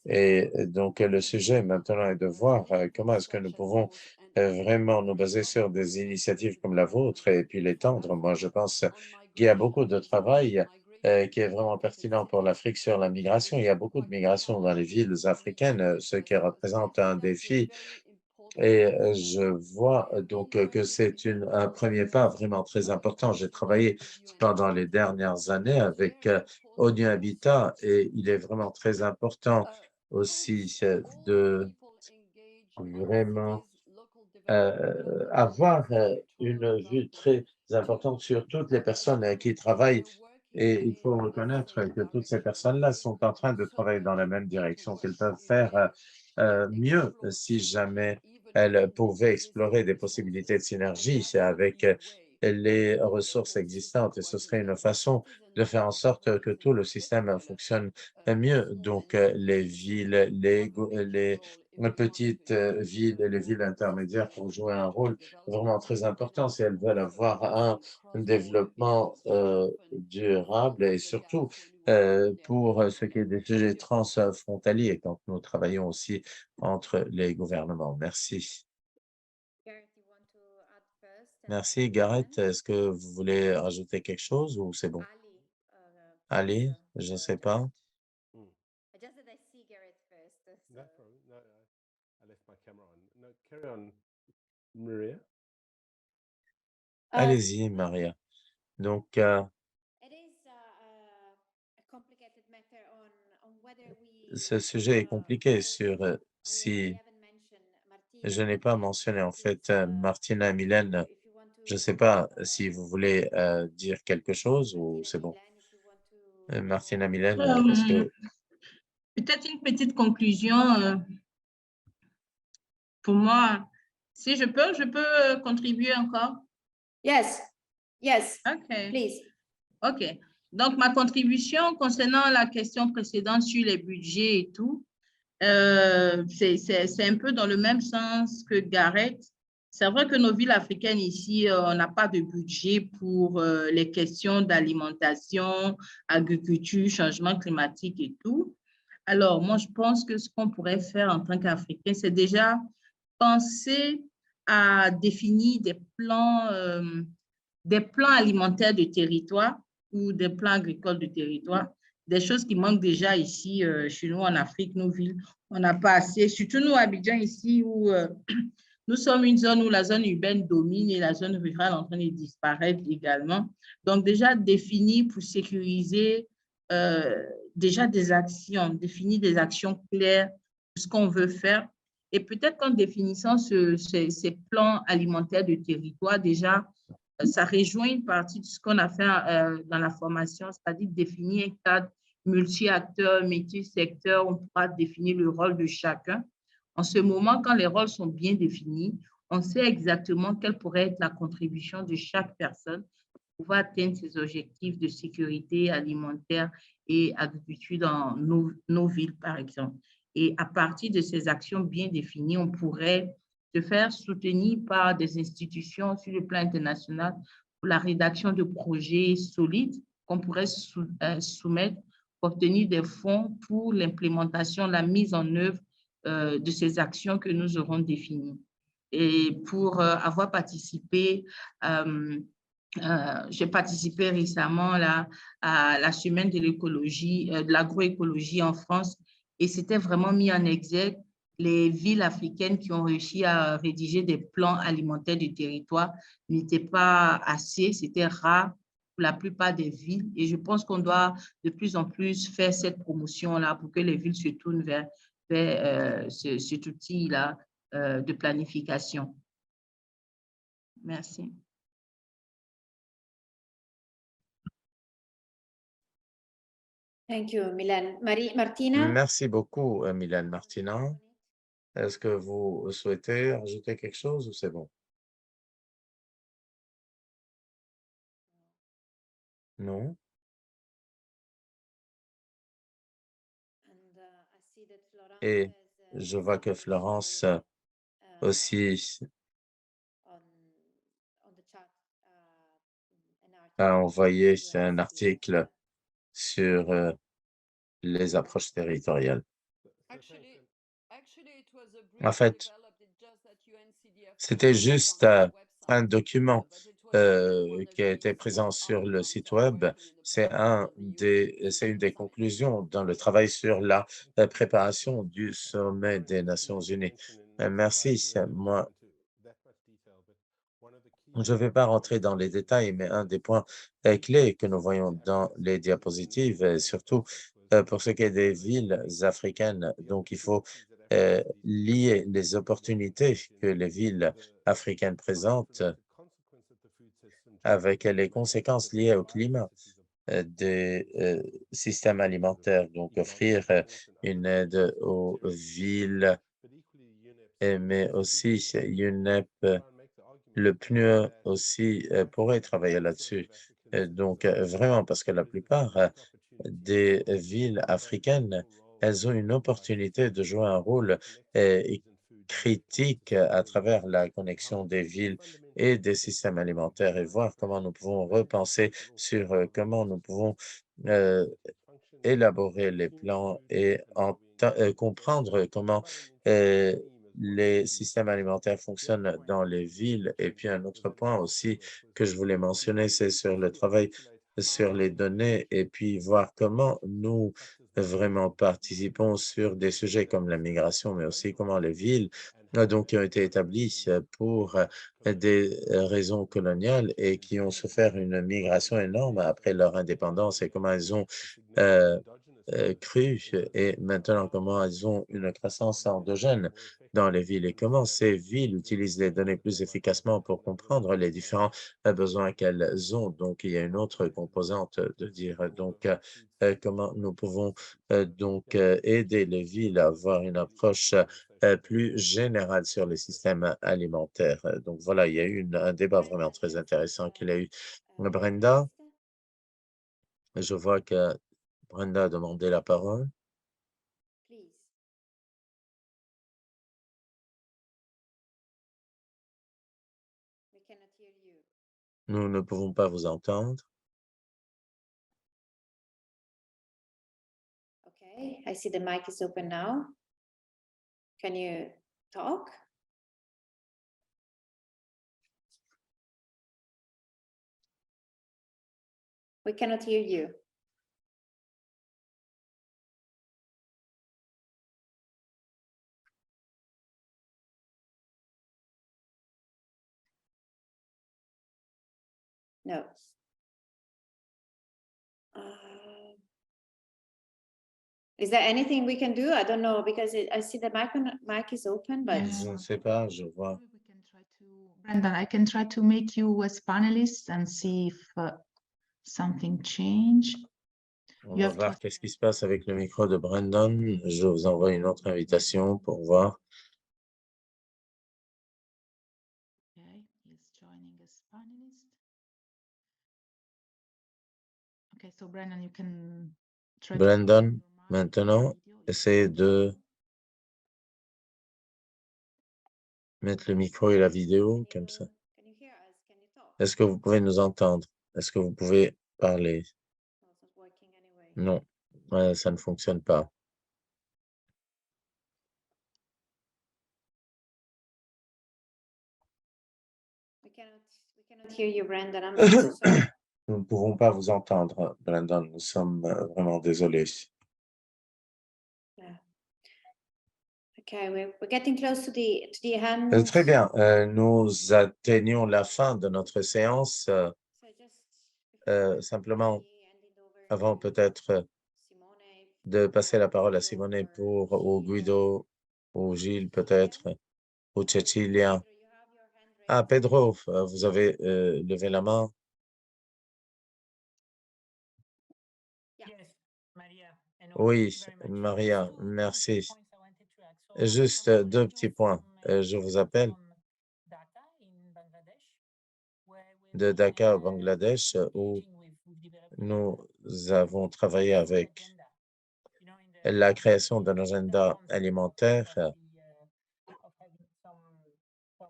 A: Et donc, le sujet maintenant est de voir comment est-ce que nous pouvons vraiment nous baser sur des initiatives comme la vôtre et puis l'étendre. Moi, je pense qu'il y a beaucoup de travail qui est vraiment pertinent pour l'Afrique sur la migration. Il y a beaucoup de migration dans les villes africaines, ce qui représente un défi. Et je vois donc que c'est un premier pas vraiment très important. J'ai travaillé pendant les dernières années avec ONU Habitat et il est vraiment très important aussi de vraiment avoir une vue très importante sur toutes les personnes qui travaillent et il faut reconnaître que toutes ces personnes-là sont en train de travailler dans la même direction, qu'elles peuvent faire mieux si jamais elles pouvaient explorer des possibilités de synergie avec les ressources existantes et ce serait une façon de faire en sorte que tout le système fonctionne mieux. Donc, les villes, les petites villes et les villes intermédiaires pour jouer un rôle vraiment très important si elles veulent avoir un développement durable et surtout pour ce qui est des sujets transfrontaliers quand nous travaillons aussi entre les gouvernements. Merci.
B: Gareth, you want to add first and
A: Merci,
B: then
A: Gareth.
B: Milan?
A: Est-ce que vous voulez rajouter quelque chose ou c'est bon?
B: Ali,
A: Ali, je ne sais pas.
B: just that I see Gareth first.
C: No problem. No, I left my camera on. No, carry on, Maria.
A: Allez-y, Maria. Donc,
B: It is a complicated matter on whether we
A: ce sujet est compliqué
B: well,
A: sur
B: I
A: si
B: haven't mentioned Martina
A: je n'ai
B: and
A: pas
B: Milan,
A: mentionné en
B: but
A: fait
B: it's
A: Martina et Mylène.
B: if you want
A: Je ne
B: to
A: sais pas si vous voulez dire quelque chose ou c'est bon.
B: Milan, if you want to
A: Martina, Mylène, est-ce
D: Euh,
A: que
D: Peut-être une petite conclusion pour moi. Si je peux contribuer encore.
B: Yes, yes,
D: OK.
B: please.
D: OK. Donc, ma contribution concernant la question précédente sur les budgets et tout, c'est un peu dans le même sens que Gareth. C'est vrai que nos villes africaines ici, on n'a pas de budget pour les questions d'alimentation, agriculture, changement climatique et tout. Alors, moi, je pense que ce qu'on pourrait faire en tant qu'Africains, c'est déjà penser à définir des plans alimentaires de territoire ou des plans agricoles de territoire, des choses qui manquent déjà ici, chez nous en Afrique, nos villes. On n'a pas assez, surtout nous, à Abidjan, ici, où nous sommes une zone où la zone urbaine domine et la zone rurale est en train de disparaître également. Donc, déjà définir pour sécuriser déjà des actions, définir des actions claires pour ce qu'on veut faire. Et peut-être qu'en définissant ces plans alimentaires de territoire, déjà, ça rejoint une partie de ce qu'on a fait dans la formation, c'est-à-dire définir un cadre multi-acteurs, multi-secteurs, on pourra définir le rôle de chacun. En ce moment, quand les rôles sont bien définis, on sait exactement quelle pourrait être la contribution de chaque personne pour pouvoir atteindre ces objectifs de sécurité alimentaire et agriculture dans nos villes, par exemple. Et à partir de ces actions bien définies, on pourrait se faire soutenir par des institutions sur le plan international pour la rédaction de projets solides qu'on pourrait soumettre pour obtenir des fonds pour l'implémentation, la mise en œuvre de ces actions que nous aurons définies. Et pour avoir participé, j'ai participé récemment là, à la semaine de l'écologie, de l'agroécologie en France, et c'était vraiment mis en exergue les villes africaines qui ont réussi à rédiger des plans alimentaires du territoire n'étaient pas assez, c'était rare pour la plupart des villes. Et je pense qu'on doit de plus en plus faire cette promotion-là pour que les villes se tournent vers cet outil-là de planification. Merci.
B: Thank you, Milan. Martina?
A: Merci beaucoup, Mylène Martina. Est-ce que vous souhaitez ajouter quelque chose ou c'est bon? Non? Et je vois que Florence aussi a envoyé un article sur les approches territoriales. En fait, c'était juste un document qui a été présent sur le site web. C'est une des conclusions dans le travail sur la préparation du sommet des Nations Unies. Merci. Moi, je ne vais pas rentrer dans les détails, mais un des points clés que nous voyons dans les diapositives, surtout pour ce qui est des villes africaines, donc il faut lier les opportunités que les villes africaines présentent avec les conséquences liées au climat des systèmes alimentaires, donc offrir une aide aux villes, mais aussi UNEP, le PNUE aussi pourrait travailler là-dessus. Donc, vraiment, parce que la plupart des villes africaines, elles ont une opportunité de jouer un rôle critique à travers la connexion des villes et des systèmes alimentaires et voir comment nous pouvons repenser sur comment nous pouvons euh, élaborer les plans et comprendre comment euh, les systèmes alimentaires fonctionnent dans les villes. Et puis un autre point aussi que je voulais mentionner, c'est sur le travail sur les données et puis voir comment nous vraiment participons sur des sujets comme la migration, mais aussi comment les villes donc, qui ont été établies pour des raisons coloniales et qui ont souffert une migration énorme après leur indépendance et comment elles ont euh, cru et maintenant comment elles ont une croissance endogène dans les villes et comment ces villes utilisent les données plus efficacement pour comprendre les différents besoins qu'elles ont. Donc, il y a une autre composante de dire donc comment nous pouvons donc aider les villes à avoir une approche plus générale sur les systèmes alimentaires. Donc voilà, il y a eu un débat vraiment très intéressant qu'il a eu. Brenda, Je vois que Brenda a demandé la parole.
B: Please. We cannot hear you.
A: Nous ne pouvons pas vous entendre.
B: Okay, I see the mic is open now. Can you talk? We cannot hear you. No. Is there anything we can do? I don't know because I see the mic is open, but
D: Yeah.
A: Je ne sais pas, je vois.
D: Maybe we can try to, Brendan, I can try to make you as panelists and see if something change.
A: On
D: You
A: va
D: have to-
A: voir qu'est-ce qui se passe avec le micro de Brandon. Je vous envoie une autre invitation pour voir.
D: Okay, he's joining as panelist. Okay, so Brendan, you can try to
A: Brandon,
D: your mic
A: maintenant,
D: video.
A: essayez de mettre le micro et la vidéo comme ça.
B: can you hear us? Can you talk?
A: Est-ce que vous pouvez nous entendre? Est-ce que vous pouvez parler?
B: No, it's not working anyway.
A: Non, ça ne fonctionne pas.
B: We cannot hear you, Brandon. I'm so sorry.
A: Nous ne pouvons pas vous entendre, Brandon. Nous sommes vraiment désolés.
B: Okay, we're getting close to the end.
A: Très bien. Nous atteignons la fin de notre séance.
B: So just
A: Simplement,
B: hand it over
A: avant
B: to
A: peut-être
B: Simone
A: de passer la parole à
B: Guido,
A: Simone
B: or
A: ou
B: Gilles.
A: Guido, ou Gilles peut-être, ou Cecilia.
B: Pedro, you have your hand raised.
A: Ah, Pedro, vous avez levé la main. Oui, Maria, merci. Juste deux petits points. Je vous appelle de Dhaka au Bangladesh où nous avons travaillé avec la création d'un agenda alimentaire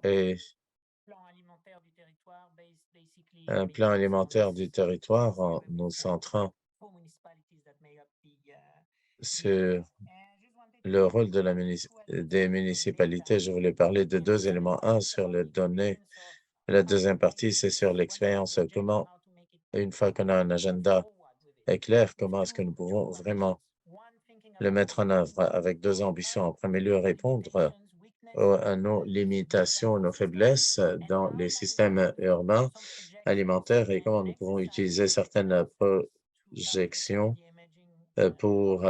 A: et un plan alimentaire du territoire en nous centrant sur le rôle de des municipalités. Je voulais parler de deux éléments. Un, sur les données. La deuxième partie, c'est sur l'expérience. Comment, une fois qu'on a un agenda clair, comment est-ce que nous pouvons vraiment le mettre en œuvre avec deux ambitions. En premier lieu, répondre à nos limitations, nos faiblesses dans les systèmes urbains alimentaires et comment nous pouvons utiliser certaines projections pour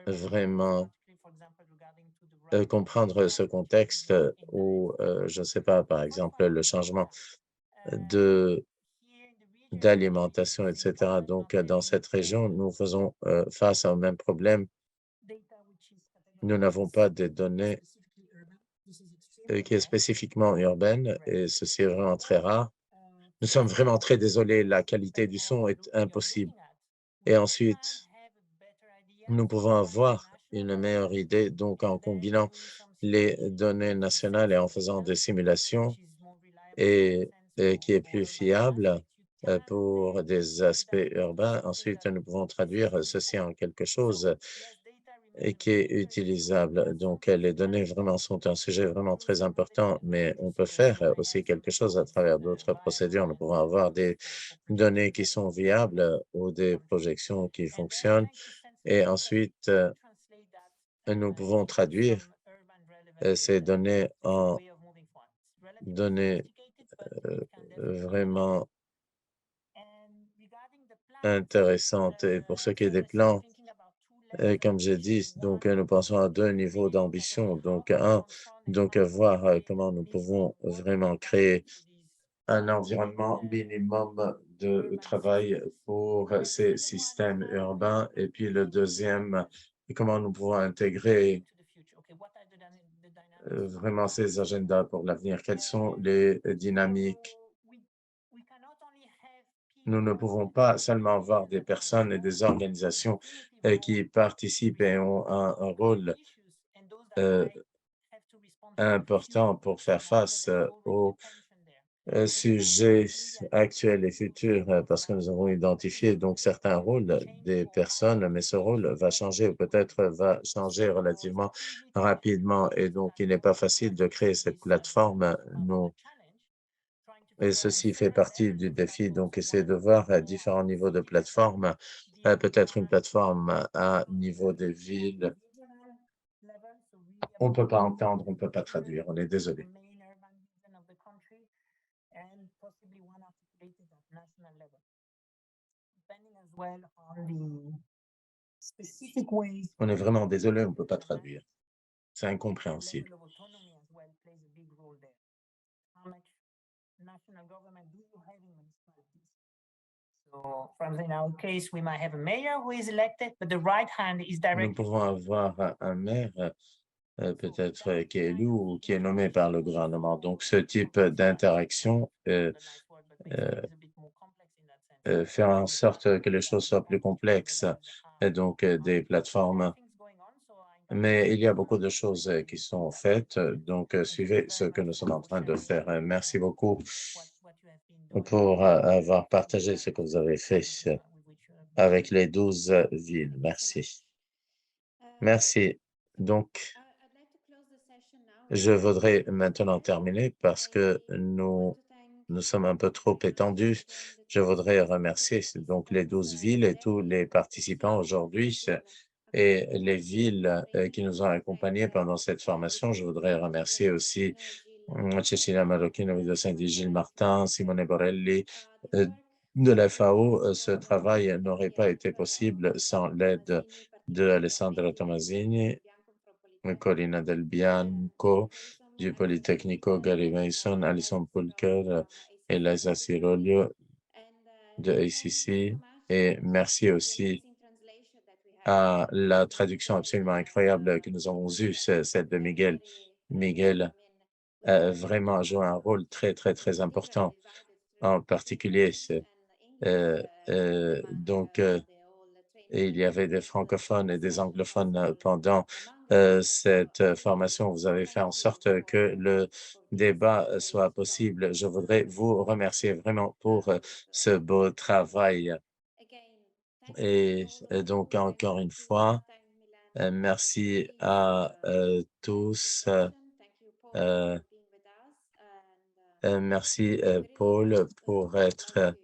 A: vraiment comprendre ce contexte où, je ne sais pas, par exemple, le changement d'alimentation, etc. Donc, dans cette région, nous faisons face au même problème. Nous n'avons pas de données qui est spécifiquement urbaine et ceci est vraiment très rare. Nous sommes vraiment très désolés, la qualité du son est impossible. Et ensuite, nous pouvons avoir une meilleure idée, donc en combinant les données nationales et en faisant des simulations et qui est plus fiable pour des aspects urbains. Ensuite, nous pouvons traduire ceci en quelque chose et qui est utilisable. Donc, les données vraiment sont un sujet vraiment très important, mais on peut faire aussi quelque chose à travers d'autres procédures. Nous pouvons avoir des données qui sont viables ou des projections qui fonctionnent. Et ensuite, nous pouvons traduire ces données en données vraiment intéressantes. Et pour ce qui est des plans, comme j'ai dit, donc nous pensons à deux niveaux d'ambition. Donc, un, donc voir comment nous pouvons vraiment créer un environnement minimum de travail pour ces systèmes urbains. Et puis le deuxième, comment nous pouvons intégrer vraiment ces agendas pour l'avenir. Quelles sont les dynamiques Nous ne pouvons pas seulement voir des personnes et des organisations qui participent et ont un rôle euh, important pour faire face aux sujets actuels et futurs parce que nous avons identifié donc certains rôles des personnes, mais ce rôle va changer ou peut-être va changer relativement rapidement et donc il n'est pas facile de créer cette plateforme. Nous, et ceci fait partie du défi, donc essayer de voir différents niveaux de plateforme, peut-être une plateforme à niveau des villes. On ne peut pas entendre, on ne peut pas traduire, on est désolé. On est vraiment désolé, on ne peut pas traduire. C'est incompréhensible. Nous pouvons avoir un maire, peut-être qui est élu ou qui est nommé par le gouvernement. Donc, ce type d'interaction fait en sorte que les choses soient plus complexes, et donc des plateformes. Mais il y a beaucoup de choses qui sont faites, donc suivez ce que nous sommes en train de faire. Merci beaucoup pour avoir partagé ce que vous avez fait avec les 12 villes. Merci. Merci. Donc, je voudrais maintenant terminer parce que nous sommes un peu trop étendus. Je voudrais remercier donc les 12 villes et tous les participants aujourd'hui et les villes qui nous ont accompagnés pendant cette formation. Je voudrais remercier aussi Cecilia Marocchino de Saint-Gilles Martin, Simone Borelli de la FAO. Ce travail n'aurait pas été possible sans l'aide de Alessandra Tomasini, Corina Del Bianco, du Politecnico Gary Mason, Alison Pulker, Eliza Cirolio de ACC. Et merci aussi à la traduction absolument incroyable que nous avons eue, celle de Miguel. Miguel a vraiment joué un rôle très, très, très important, en particulier. Donc, et il y avait des francophones et des anglophones pendant cette formation. Vous avez fait en sorte que le débat soit possible. Je voudrais vous remercier vraiment pour ce beau travail. Et donc, encore une fois, merci à tous. Merci, Paul, pour être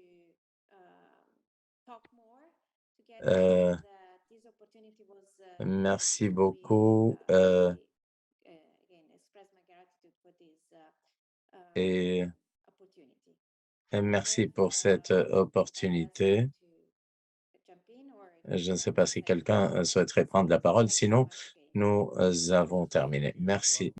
A: merci beaucoup et merci pour cette opportunité. Je ne sais pas si quelqu'un souhaiterait prendre la parole, sinon nous avons terminé. Merci.